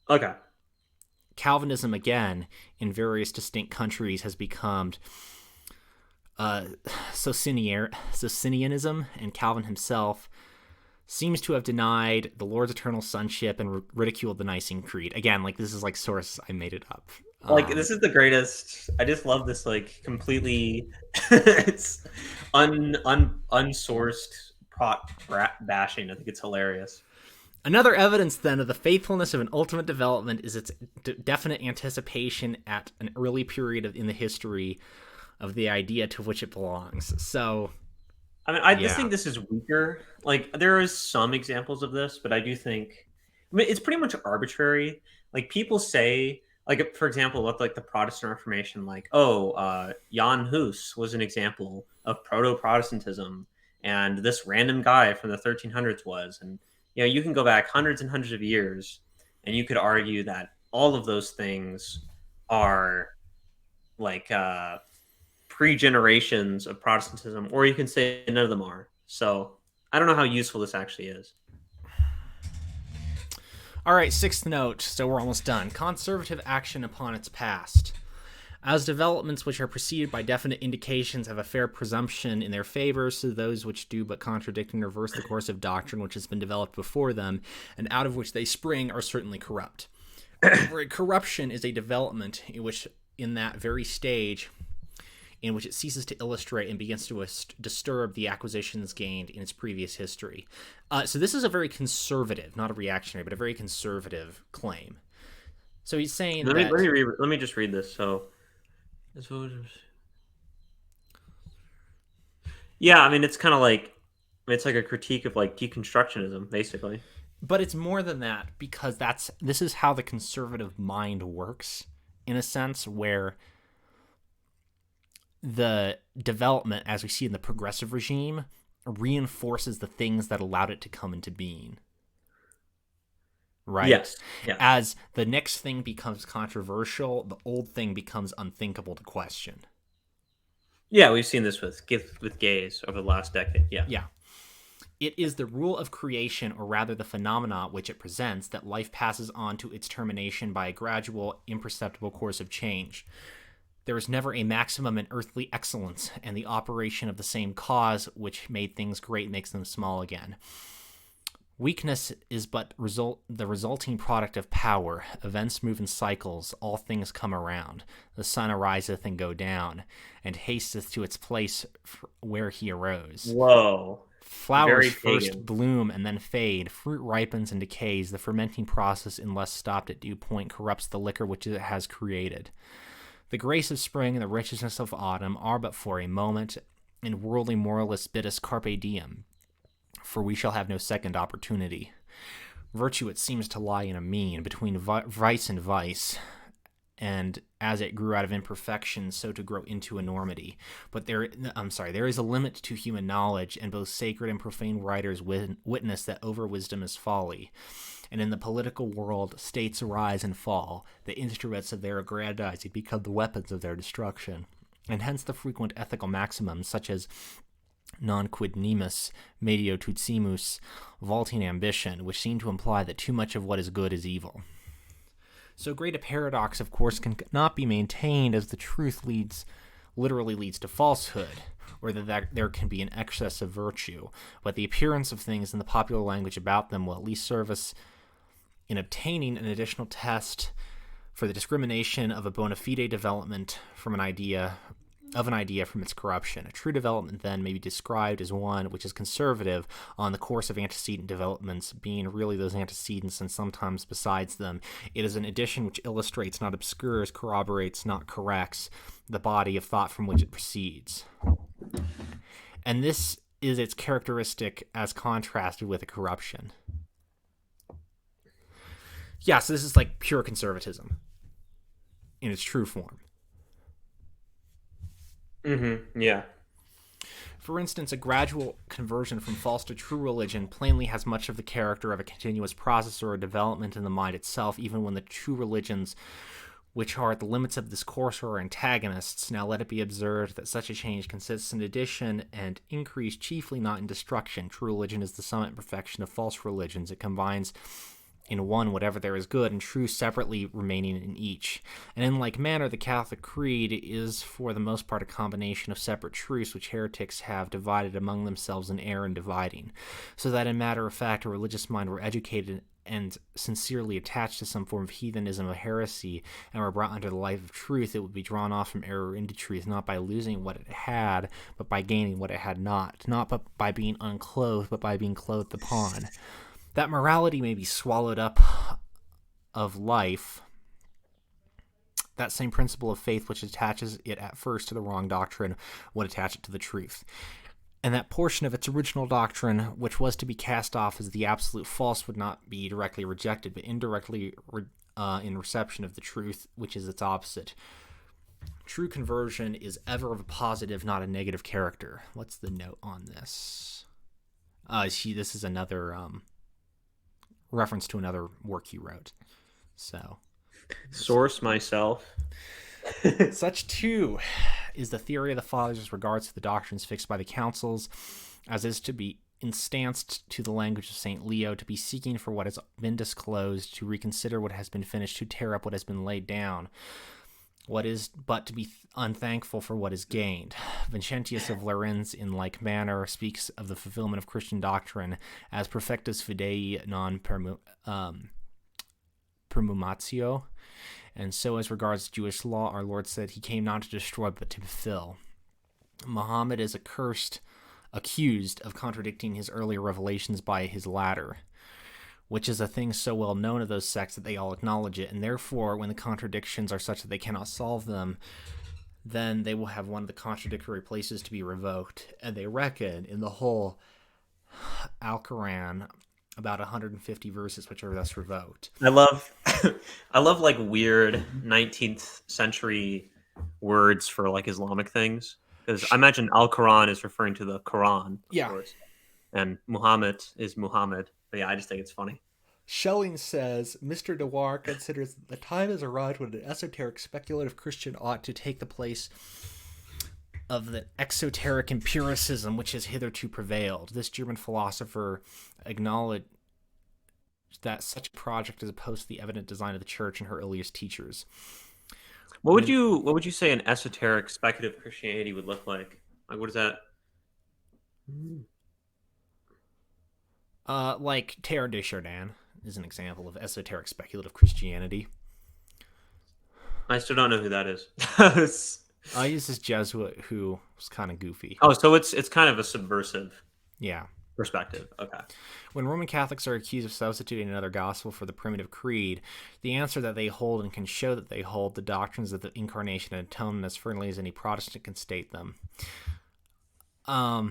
Okay. Calvinism, again, in various distinct countries has become Socinianism, and Calvin himself seems to have denied the Lord's eternal sonship and ridiculed the Nicene Creed. Again, this is source, I made it up. This is the greatest. I just love this, completely it's unsourced bashing. I think it's hilarious. Another evidence, then, of the faithfulness of an ultimate development is its definite anticipation at an early period in the history of the idea to which it belongs. So, I just think this is weaker. There is some examples of this, but I do think, it's pretty much arbitrary. People say, for example, with the Protestant Reformation, Jan Hus was an example of proto-Protestantism, and this random guy from the 1300s was, and you can go back hundreds and hundreds of years, and you could argue that all of those things are pre-generations of Protestantism, or you can say none of them are. So I don't know how useful this actually is. All right, sixth note, so we're almost done. Conservative action upon its past. As developments which are preceded by definite indications have a fair presumption in their favor, so those which do but contradict and reverse the course of doctrine which has been developed before them, and out of which they spring, are certainly corrupt. Corruption is a development in that very stage in which it ceases to illustrate and begins to disturb the acquisitions gained in its previous history. So this is a very conservative, not a reactionary, but a very conservative claim. So he's saying let me just read this. So, yeah, it's kind of it's a critique of deconstructionism, basically. But it's more than that, because this is how the conservative mind works, in a sense, where the development, as we see in the progressive regime, reinforces the things that allowed it to come into being. Right? Yes. Yeah. As the next thing becomes controversial, the old thing becomes unthinkable to question. Yeah, we've seen this with gays over the last decade. Yeah. Yeah. It is the rule of creation, or rather the phenomena which it presents, that life passes on to its termination by a gradual, imperceptible course of change. There is never a maximum in earthly excellence, and the operation of the same cause which made things great makes them small again. Weakness is but the resulting product of power. Events move in cycles, all things come around. The sun ariseth and go down, and hasteth to its place where he arose. Whoa. Flowers first bloom and then fade. Fruit ripens and decays. The fermenting process, unless stopped at due point, corrupts the liquor which it has created. The grace of spring and the richness of autumn are but for a moment, and worldly moralists bid us carpe diem, for we shall have no second opportunity. Virtue, it seems to lie in a mean between vice and vice, and as it grew out of imperfection, so to grow into enormity. But there is a limit to human knowledge, and both sacred and profane writers witness that over-wisdom is folly. And in the political world, states arise and fall. The instruments of their aggrandizing become the weapons of their destruction. And hence the frequent ethical maxims, such as non quid nimus, medio tutsimus, vaulting ambition, which seem to imply that too much of what is good is evil. So great a paradox, of course, cannot be maintained, as the truth literally leads to falsehood, or that there can be an excess of virtue. But the appearance of things in the popular language about them will at least serve us in obtaining an additional test for the discrimination of a bona fide development from an idea from its corruption. A true development, then, may be described as one which is conservative on the course of antecedent developments, being really those antecedents and sometimes besides them. It is an addition which illustrates, not obscures, corroborates, not corrects, the body of thought from which it proceeds. And this is its characteristic as contrasted with a corruption. Yeah, so this is like pure conservatism in its true form. Yeah. For instance, a gradual conversion from false to true religion plainly has much of the character of a continuous process or a development in the mind itself, even when the true religions, which are at the limits of this course, are antagonists. Now let it be observed that such a change consists in addition and increase, chiefly not in destruction. True religion is the summit perfection of false religions. It combines in one whatever there is good, and true separately remaining in each. And in like manner, the Catholic Creed is for the most part a combination of separate truths which heretics have divided among themselves in error in dividing, so that in matter of fact a religious mind were educated and sincerely attached to some form of heathenism or heresy, and were brought under the light of truth, it would be drawn off from error into truth, not by losing what it had, but by gaining what it had not but by being unclothed, but by being clothed upon. That morality may be swallowed up of life, that same principle of faith which attaches it at first to the wrong doctrine would attach it to the truth. And that portion of its original doctrine, which was to be cast off as the absolute false, would not be directly rejected, but indirectly in reception of the truth, which is its opposite. True conversion is ever of a positive, not a negative character. What's the note on this? This is another reference to another work he wrote. So, source myself. Such too is the theory of the fathers as regards to the doctrines fixed by the councils, as is to be instanced to the language of St. Leo, to be seeking for what has been disclosed, to reconsider what has been finished, to tear up what has been laid down. What is but to be unthankful for what is gained. Vincentius of Lérins, in like manner, speaks of the fulfillment of Christian doctrine as perfectus fidei non permumatio. And so as regards Jewish law, our Lord said he came not to destroy but to fulfill. Muhammad is accused of contradicting his earlier revelations by his latter, which is a thing so well known of those sects that they all acknowledge it, and therefore, when the contradictions are such that they cannot solve them, then they will have one of the contradictory places to be revoked, and they reckon in the whole Al-Quran about 150 verses which are thus revoked. I love like weird 19th century words for like Islamic things, because I imagine Al-Quran is referring to the Quran, of course, and Muhammad is Muhammad. But yeah, I just think it's funny. Schelling says, Mr. Dewar considers the time has arrived when an esoteric speculative Christian ought to take the place of the exoteric empiricism which has hitherto prevailed. This German philosopher acknowledged that such a project is opposed to the evident design of the church and her earliest teachers. What would you say an esoteric speculative Christianity would look like? Like, what is that? Like Teilhard de Chardin is an example of esoteric speculative Christianity. I still don't know who that is. He's this Jesuit who was kind of goofy. Oh, so it's kind of a subversive perspective. Okay. When Roman Catholics are accused of substituting another gospel for the primitive creed, the answer that they hold and can show that they hold the doctrines of the Incarnation and Atonement as firmly as any Protestant can state them. I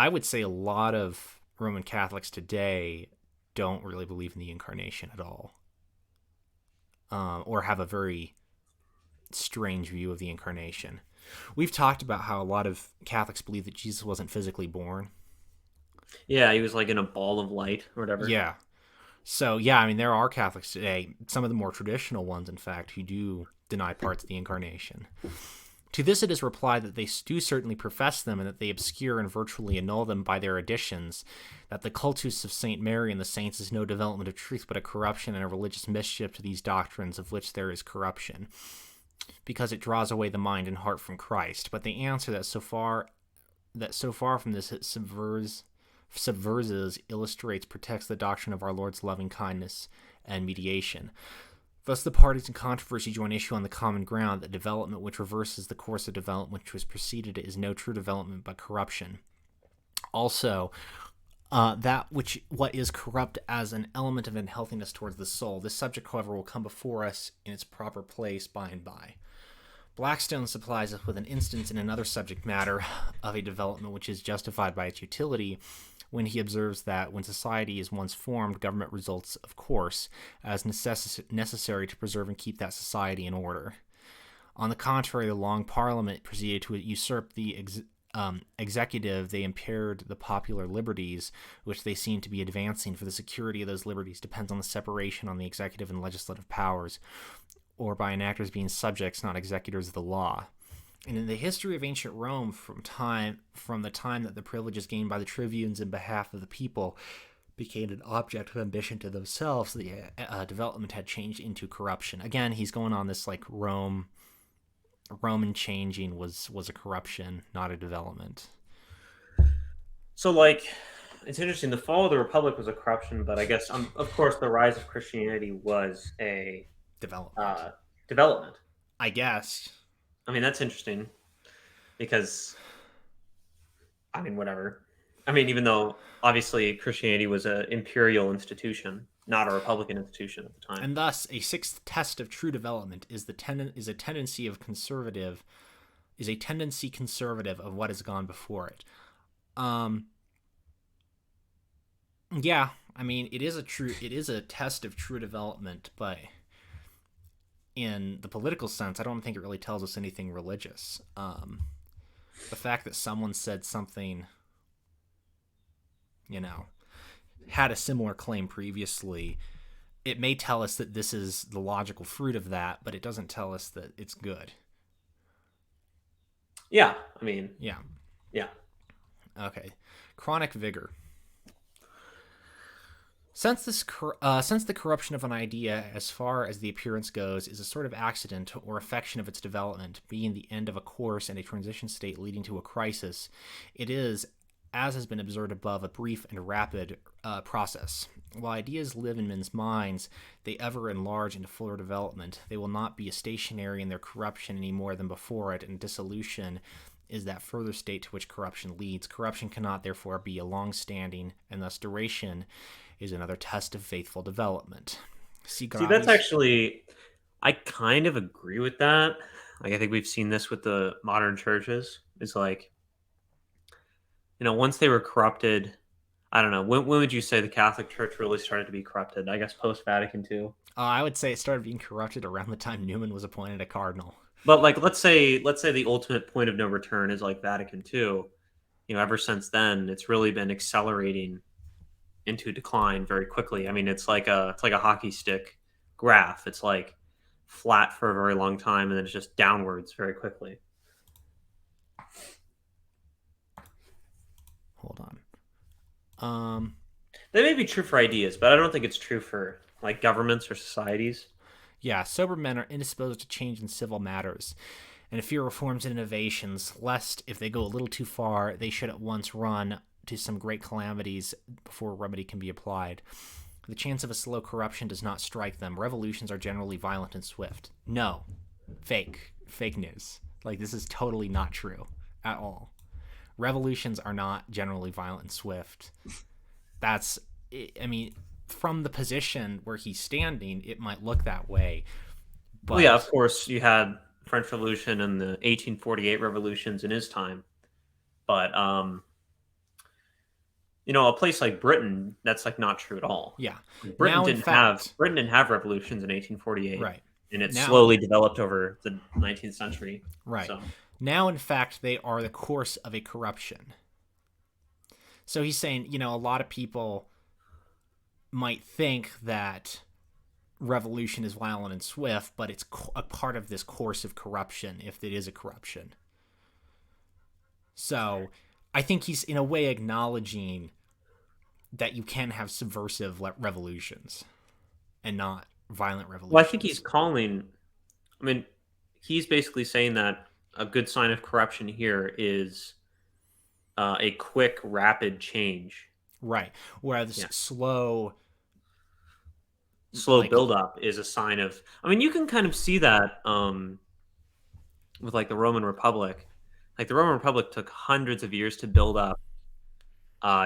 would say a lot of Roman Catholics today don't really believe in the Incarnation at all. or have a very strange view of the incarnation. We've talked about how a lot of Catholics believe that Jesus wasn't physically born. Yeah, he was like in a ball of light or whatever. Yeah. So, yeah, I mean, there are Catholics today, some of the more traditional ones, in fact, who do deny parts of the incarnation. To this it is replied that they do certainly profess them, and that they obscure and virtually annul them by their additions, that the cultus of St. Mary and the saints is no development of truth, but a corruption and a religious mischief to these doctrines, of which there is corruption, because it draws away the mind and heart from Christ. But they answer that so far from this it subverses, illustrates, protects the doctrine of our Lord's loving kindness and mediation. Thus the parties in controversy join issue on the common ground that development which reverses the course of development which was preceded is no true development but corruption. Also, what is corrupt as an element of unhealthiness towards the soul. This subject, however, will come before us in its proper place by and by. Blackstone supplies us with an instance in another subject matter of a development which is justified by its utility, when he observes that when society is once formed, government results, of course, as necessary to preserve and keep that society in order. On the contrary, the long Parliament proceeded to usurp the executive. They impaired the popular liberties, which they seem to be advancing, for the security of those liberties depends on the separation on the executive and legislative powers, or by enactors being subjects, not executors of the law. And in the history of ancient Rome, from the time that the privileges gained by the tribunes in behalf of the people became an object of ambition to themselves, the development had changed into corruption. Again, he's going on this like Roman changing was a corruption, not a development. So, like, it's interesting. The fall of the Republic was a corruption, but I guess, of course, the rise of Christianity was a Development, development. I guess. I mean, that's interesting because, I mean, whatever. I mean, even though obviously Christianity was an imperial institution, not a republican institution at the time. And thus, a sixth test of true development is a tendency conservative of what has gone before it. Yeah, I mean, it is a test of true development, but in the political sense, I don't think it really tells us anything religious. The fact that someone said something, had a similar claim previously, it may tell us that this is the logical fruit of that, but it doesn't tell us that it's good. Yeah, I mean, yeah. Okay, chronic vigor. Since the corruption of an idea, as far as the appearance goes, is a sort of accident or affection of its development, being the end of a course and a transition state leading to a crisis, it is, as has been observed above, a brief and rapid process. While ideas live in men's minds, they ever enlarge into fuller development. They will not be stationary in their corruption any more than before it, and dissolution is that further state to which corruption leads. Corruption cannot, therefore, be a long-standing, and thus duration is another test of faithful development. See, that's actually, I kind of agree with that. Like, I think we've seen this with the modern churches. It's like, once they were corrupted, I don't know. When would you say the Catholic Church really started to be corrupted? I guess post-Vatican II. I would say it started being corrupted around the time Newman was appointed a cardinal. But like, let's say the ultimate point of no return is like Vatican II. Ever since then, it's really been accelerating into decline very quickly. I mean, it's like a hockey stick graph. It's like flat for a very long time, and then it's just downwards very quickly. Hold on. That may be true for ideas, but I don't think it's true for like governments or societies. Yeah, sober men are indisposed to change in civil matters, and fear reforms and innovations, lest, if they go a little too far, they should at once run to some great calamities before a remedy can be applied. The chance of a slow corruption does not strike them. Revolutions are generally violent and swift. No. Fake news. Like, this is totally not true at all. Revolutions are not generally violent and swift. From the position where he's standing, it might look that way. But well, yeah, of course, you had French Revolution and the 1848 revolutions in his time. But, a place like Britain, that's like not true at all. Yeah. Britain Now, in didn't have fact, Britain didn't have revolutions in 1848, right. and it Now, slowly developed over the 19th century. right. So Now, in fact, they are the course of a corruption. So he's saying, a lot of people might think that revolution is violent and swift, but it's a part of this course of corruption, if it is a corruption. So I think he's, in a way, acknowledging that you can have subversive revolutions and not violent revolutions. well, I think he's basically saying that a good sign of corruption here is a quick, rapid change. Right. Whereas Yeah. slow Buildup is a sign of. I mean, you can kind of see that with like the Roman Republic. Like the Roman Republic took hundreds of years to build up.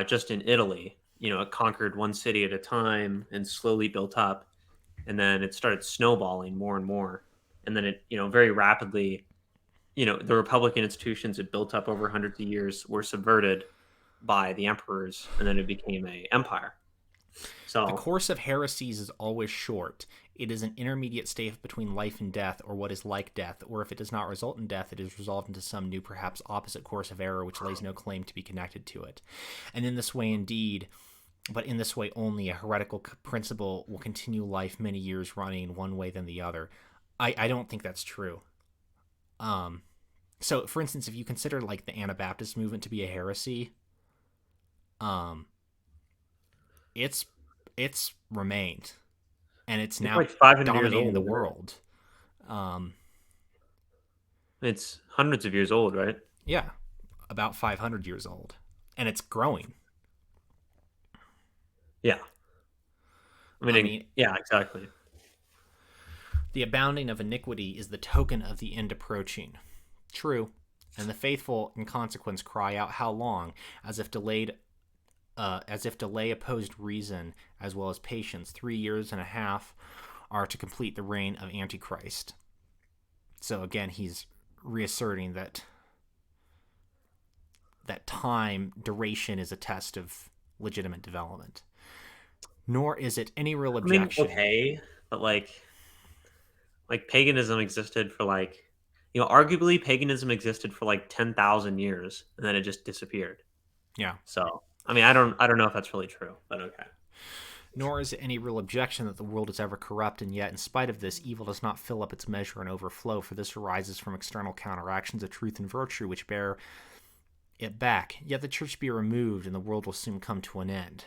Just in Italy, it conquered one city at a time and slowly built up, and then it started snowballing more and more, and then it, very rapidly, the Republican institutions it built up over hundreds of years were subverted by the emperors, and then it became a empire. So the course of heresies is always short. It is an intermediate state between life and death, or what is like death, or if it does not result in death, it is resolved into some new, perhaps opposite course of error, which lays no claim to be connected to it. And in this way, indeed, but in this way only, a heretical principle will continue life many years running one way than the other. I don't think that's true. So, for instance, if you consider like the Anabaptist movement to be a heresy, it's remained, and it's now like 500 years dominating old, the isn't it? world. It's hundreds of years old, right? Yeah, about 500 years old, and it's growing. Yeah. I mean, yeah, exactly. The abounding of iniquity is the token of the end approaching. True, and the faithful in consequence cry out, "How long?" as if delay opposed reason as well as patience. 3 years and a half are to complete the reign of Antichrist. So again, he's reasserting that time duration is a test of legitimate development. Nor is it any real objection. Okay, but like paganism existed for arguably paganism existed for like 10,000 years, and then it just disappeared. Yeah. So, I mean, I don't know if that's really true, but okay. Nor is it any real objection that the world is ever corrupt, and yet, in spite of this, evil does not fill up its measure and overflow, for this arises from external counteractions of truth and virtue which bear it back. Yet the church be removed, and the world will soon come to an end.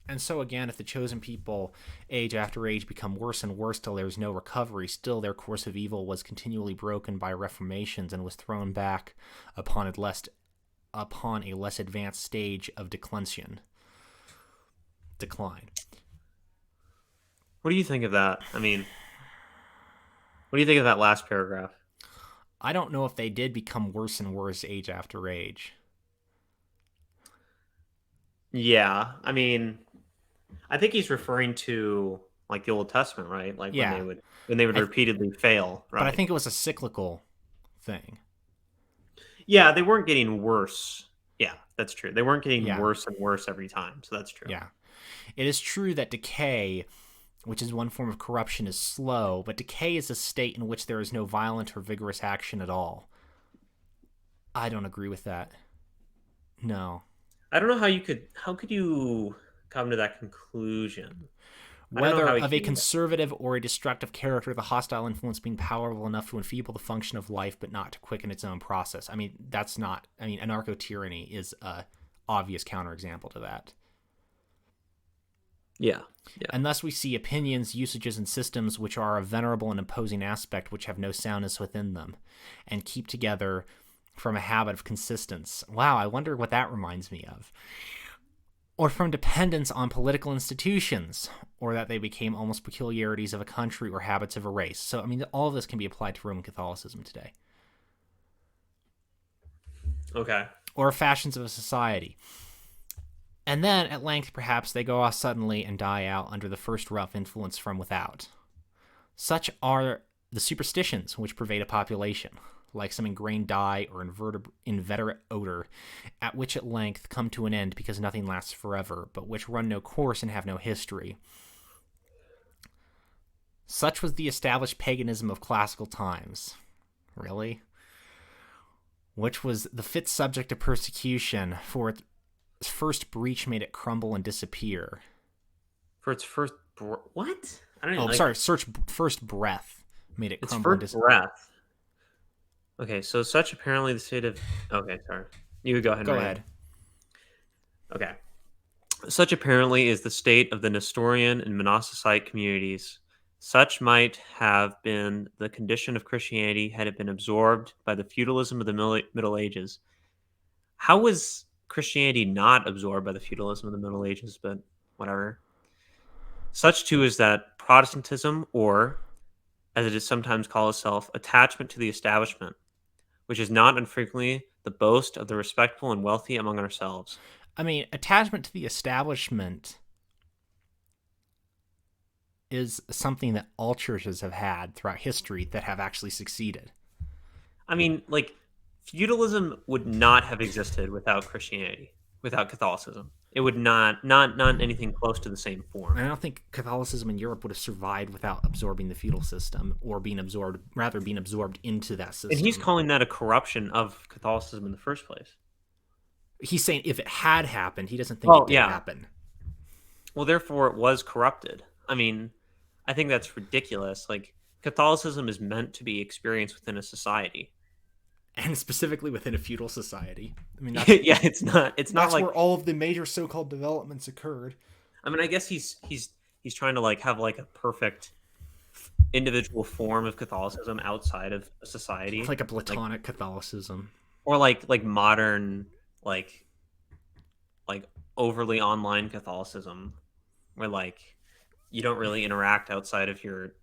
And so again, if the chosen people, age after age, become worse and worse till there is no recovery, still their course of evil was continually broken by reformations and was thrown back upon a less advanced stage of decline. What do you think of that? I mean, what do you think of that last paragraph? I don't know if they did become worse and worse age after age. Yeah, I mean, I think he's referring to like the Old Testament, right? Like when they would repeatedly fail, right? But I think it was a cyclical thing. Yeah, they weren't getting worse. Yeah, that's true. They weren't getting worse and worse every time, so that's true. Yeah. It is true that decay, which is one form of corruption, is slow, but decay is a state in which there is no violent or vigorous action at all. I don't agree with that. No. I don't know how could you come to that conclusion? Whether of a conservative or a destructive character, the hostile influence being powerful enough to enfeeble the function of life, but not to quicken its own process. I mean, anarcho-tyranny is a obvious counterexample to that. Yeah. And thus we see opinions, usages, and systems which are a venerable and imposing aspect which have no soundness within them, and keep together from a habit of consistence. Wow, I wonder what that reminds me of. Or from dependence on political institutions, or that they became almost peculiarities of a country or habits of a race. So, I mean, all of this can be applied to Roman Catholicism today. Okay. Or fashions of a society. And then, at length, perhaps, they go off suddenly and die out under the first rough influence from without. Such are the superstitions which pervade a population. like some ingrained dye or inveterate odor, at which at length come to an end because nothing lasts forever, but which run no course and have no history. Such was the established paganism of classical times. Really? Which was the fit subject of persecution, for its first breach made it crumble and disappear. For its first what? I don't even First breath made it its crumble and first disappear. breath. Okay, so such apparently the state of. Okay, sorry. You would go ahead. Go ahead. Okay. Such apparently is the state of the Nestorian and Monasticite communities. Such might have been the condition of Christianity had it been absorbed by the feudalism of the Middle Ages. How was Christianity not absorbed by the feudalism of the Middle Ages? But whatever. Such too is that Protestantism, or as it is sometimes called itself, attachment to the establishment, which is not infrequently the boast of the respectable and wealthy among ourselves. I mean, attachment to the establishment is something that all churches have had throughout history that have actually succeeded. I mean, like, feudalism would not have existed without Christianity, without Catholicism. It would not anything close to the same form. I don't think Catholicism in Europe would have survived without absorbing the feudal system or being absorbed into that system. And he's calling that a corruption of Catholicism in the first place. He's saying if it had happened, he doesn't think it did happen. Well, therefore, it was corrupted. I mean, I think that's ridiculous. Like, Catholicism is meant to be experienced within a society. And specifically within a feudal society. I mean, yeah, it's not that's like where all of the major so-called developments occurred. I mean, I guess he's trying to like have like a perfect individual form of Catholicism outside of a society, like a Platonic Catholicism, or like modern like overly online Catholicism, where like you don't really interact outside of your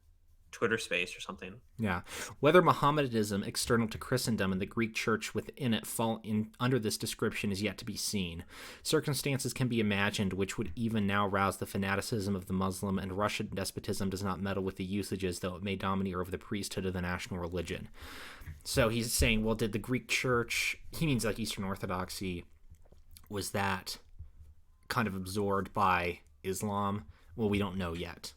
Twitter space or something. Yeah. Whether Mohammedanism, external to Christendom, and the Greek church within it fall in under this description is yet to be seen. Circumstances can be imagined which would even now rouse the fanaticism of the Muslim, and Russian despotism does not meddle with the usages, though it may domineer over the priesthood of the national religion. So he's saying, well, did the Greek church, he means like Eastern Orthodoxy, was that kind of absorbed by Islam? Well, we don't know yet.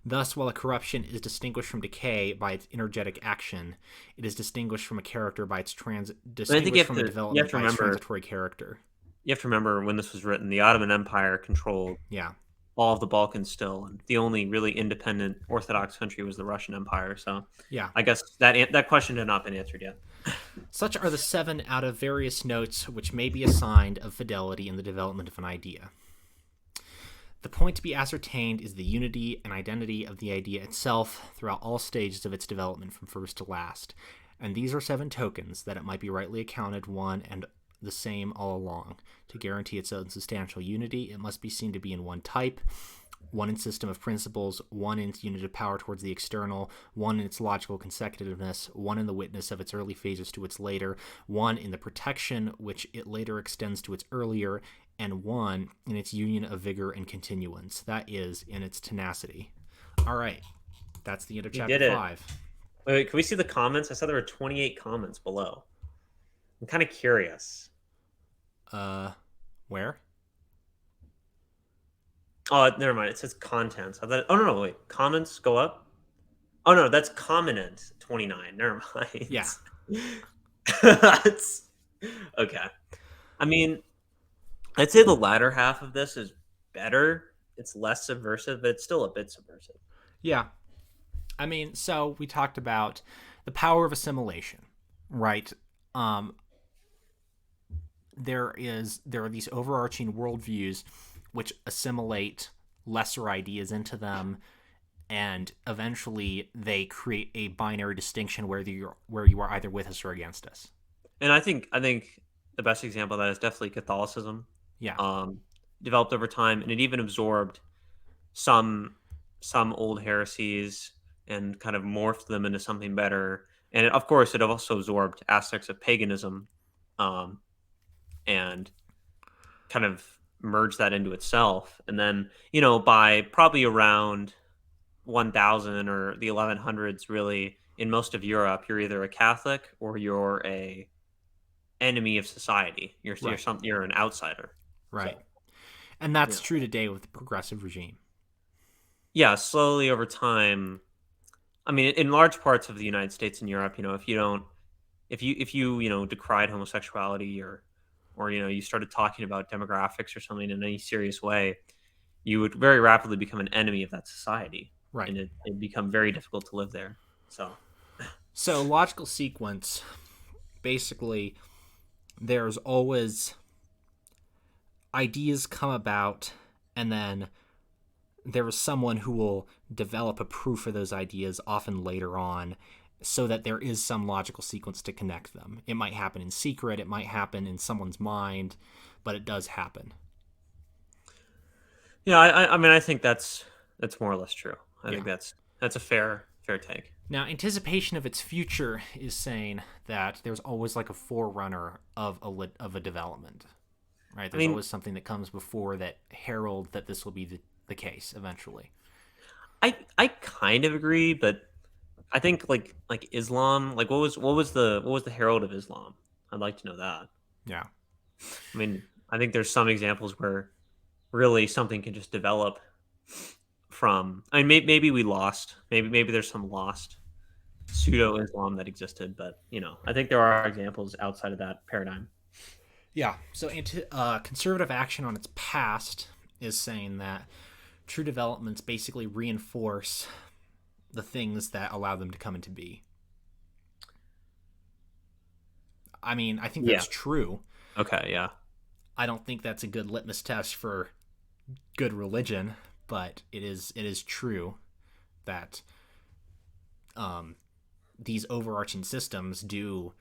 Thus, while a corruption is distinguished from decay by its energetic action, it is distinguished from a character by its development by its transitory character. You have to remember when this was written, the Ottoman Empire controlled all of the Balkans still, and the only really independent Orthodox country was the Russian Empire. So, I guess that question had not been answered yet. Such are the 7 out of various notes which may be assigned of fidelity in the development of an idea. The point to be ascertained is the unity and identity of the idea itself throughout all stages of its development from first to last, and these are 7 tokens that it might be rightly accounted one and the same all along. To guarantee its own substantial unity, it must be seen to be in one type, one in system of principles, one in its unit of power towards the external, one in its logical consecutiveness, one in the witness of its early phases to its later, one in the protection which it later extends to its earlier, and one in its union of vigor and continuance, that is, in its tenacity. All right, that's the end of chapter 5. Wait, can we see the comments? I saw there were 28 comments below. I'm kind of curious. Where? Oh, never mind. It says contents. Oh, no, wait. Comments go up? Oh, no, that's commentant 29. Never mind. Yeah. Okay. I mean, I'd say the latter half of this is better. It's less subversive, but it's still a bit subversive. Yeah. I mean, so we talked about the power of assimilation, right? There are these overarching worldviews which assimilate lesser ideas into them, and eventually they create a binary distinction where you are either with us or against us. And I think the best example of that is definitely Catholicism. Yeah. Developed over time, and it even absorbed some old heresies and kind of morphed them into something better. And of course, it also absorbed aspects of paganism, and kind of merged that into itself. And then, by probably around 1000 or the 1100s, really, in most of Europe, you're either a Catholic or you're a enemy of society. Right. You're an outsider. Right. So And that's yeah, true today with the progressive regime. yeah. Slowly over time, I mean, in large parts of the United States and Europe, if you don't, if you decried homosexuality, or you started talking about demographics or something in any serious way, you would very rapidly become an enemy of that society, Right. and it'd become very difficult to live there. So So, logical sequence basically, there's always ideas come about, and then there is someone who will develop a proof for those ideas, often later on, so that there is some logical sequence to connect them. It might happen in secret, it might happen in someone's mind, but it does happen. yeah, I mean, I think that's more or less true. I Yeah. think that's a fair take. Now, anticipation of its future is saying that there's always like a forerunner of a development, right? I There's mean, always something that comes before that herald that this will be the case eventually. I kind of agree, but I think like Islam, like what was the herald of Islam? I'd like to know that. Yeah. I mean, I think there's some examples where really something can just develop from. I mean, maybe we lost. Maybe there's some lost pseudo Islam that existed, but I think there are examples outside of that paradigm. Yeah. So, conservative action on its past is saying that true developments basically reinforce the things that allow them to come into be. I mean, I think Yeah. that's true. Okay. Yeah. I don't think that's a good litmus test for good religion, but it is true that um, these overarching systems do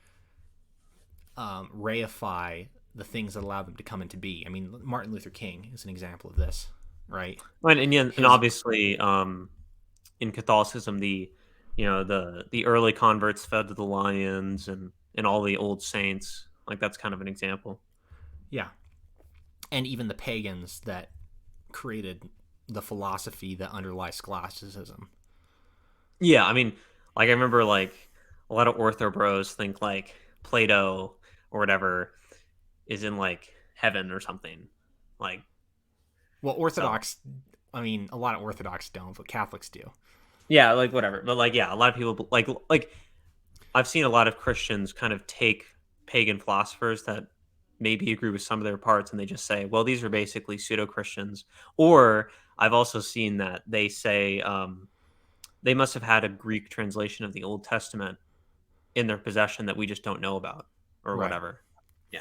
reify the things that allow them to come into be. I mean, Martin Luther King is an example of this, right? And His obviously, in Catholicism, the early converts fed to the lions, and all the old saints. Like that's kind of an example. yeah, and even the pagans that created the philosophy that underlies scholasticism. Yeah, I mean, like I remember like a lot of ortho bros think like Plato or whatever is in like heaven or something. Like Well, so. Orthodox, I mean, a lot of Orthodox don't, but Catholics do. Yeah, like whatever. But like yeah, a lot of people like I've seen a lot of Christians kind of take pagan philosophers that maybe agree with some of their parts, and they just say, well, these are basically pseudo Christians. Or I've also seen that they say they must have had a Greek translation of the Old Testament in their possession that we just don't know about, or Right. whatever. Yeah.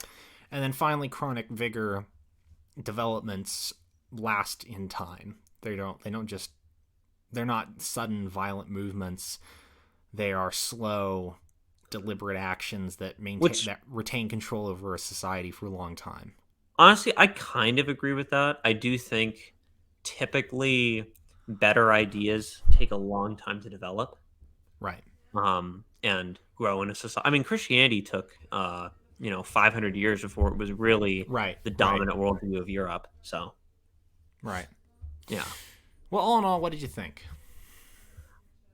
And then finally, chronic vigor developments last in time. They don't just they're not sudden violent movements. They are slow, deliberate actions that maintain Which that retain control over a society for a long time. honestly, I kind of agree with that. I do think typically better ideas take a long time to develop, Right. and grow in a society. I mean, Christianity took 500 years before it was really Right. the Right. dominant worldview of Europe. So Right. yeah, Well, all in all, what did you think?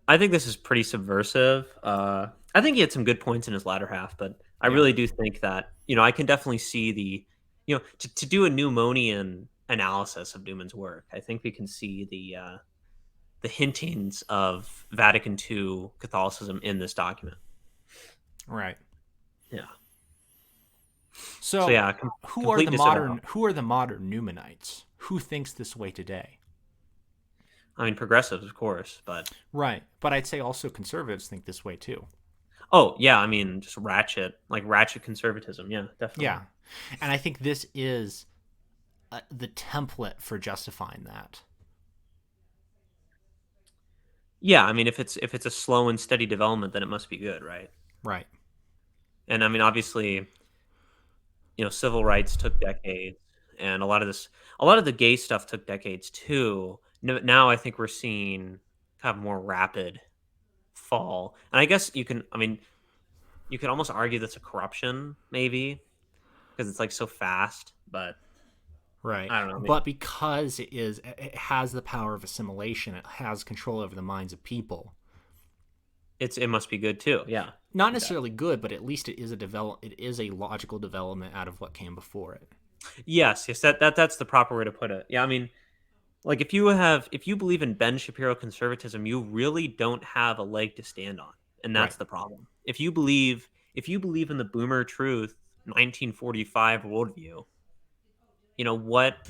I think this is pretty subversive. I think he had some good points in his latter half, but I Yeah. really do think that I can definitely see to do a Newmanian analysis of Newman's work. I think we can see the hintings of Vatican II Catholicism in this document. Right. Yeah. So So, yeah, who are complete the disavow. modern Newmanites? Who thinks this way today? I mean, progressives, of course, but Right. But I'd say also conservatives think this way too. oh yeah, I mean, just ratchet conservatism. Yeah, definitely. Yeah. And I think this is the template for justifying that. Yeah, I mean, if it's a slow and steady development, then it must be good, right? Right. And I mean, obviously, civil rights took decades, and a lot of the gay stuff took decades too. Now I think we're seeing kind of more rapid fall, and I guess I mean, you could almost argue that's a corruption, maybe, because it's like so fast, but. Right. I don't know. But because it has the power of assimilation, it has control over the minds of people. It must be good too. Yeah. Not necessarily good, but at least it is a logical development out of what came before it. Yes. That's the proper way to put it. Yeah. I mean, like if you believe in Ben Shapiro conservatism, you really don't have a leg to stand on, and Right. that's the problem. If you believe in the boomer truth 1945 worldview, what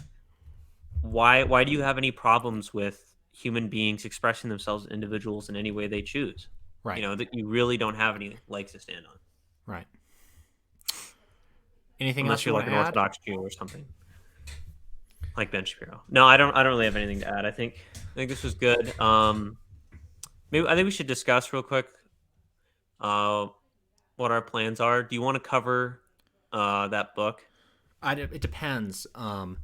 why do you have any problems with human beings expressing themselves as individuals in any way they choose? Right. That you really don't have any legs to stand on, Right. Anything else unless you you're want like to an add? Orthodox Jew or something like Ben Shapiro. No, I don't really have anything to add. I think this was good. Maybe I think we should discuss real quick uh, what our plans are. Do you want to cover that book? It depends on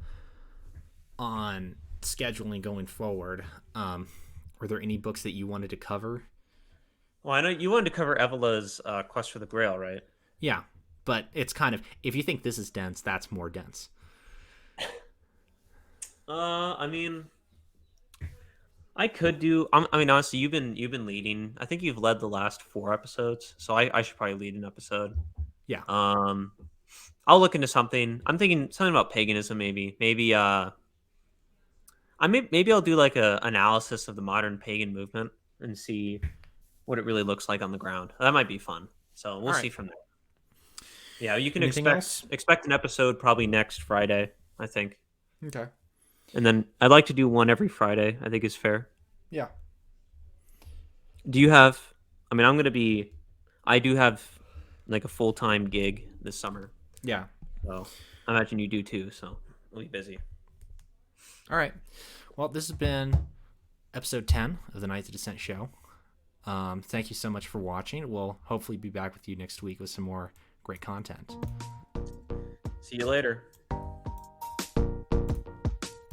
scheduling going forward. Were there any books that you wanted to cover? Well, I know you wanted to cover Evela's Quest for the Grail, right? Yeah, but it's kind of, if you think this is dense, that's more dense. I mean, I could do. I mean, honestly, you've been leading. I think you've led the last 4 episodes, so I should probably lead an episode. Yeah. Um, I'll look into something. I'm thinking something about paganism, maybe. Maybe I'll do like a analysis of the modern pagan movement and see what it really looks like on the ground. That might be fun. So we'll All see right. from there. Yeah, you can Anything expect else? expect an episode probably next Friday, I think. Okay. And then I'd like to do one every Friday. I think is fair. Yeah. Do you have? I mean, I do have like a full time gig this summer, Yeah. so I imagine you do too. So we'll be busy. All right. Well, this has been episode 10 of the Knights of Dissent show. Thank you so much for watching. We'll hopefully be back with you next week with some more great content. See you later.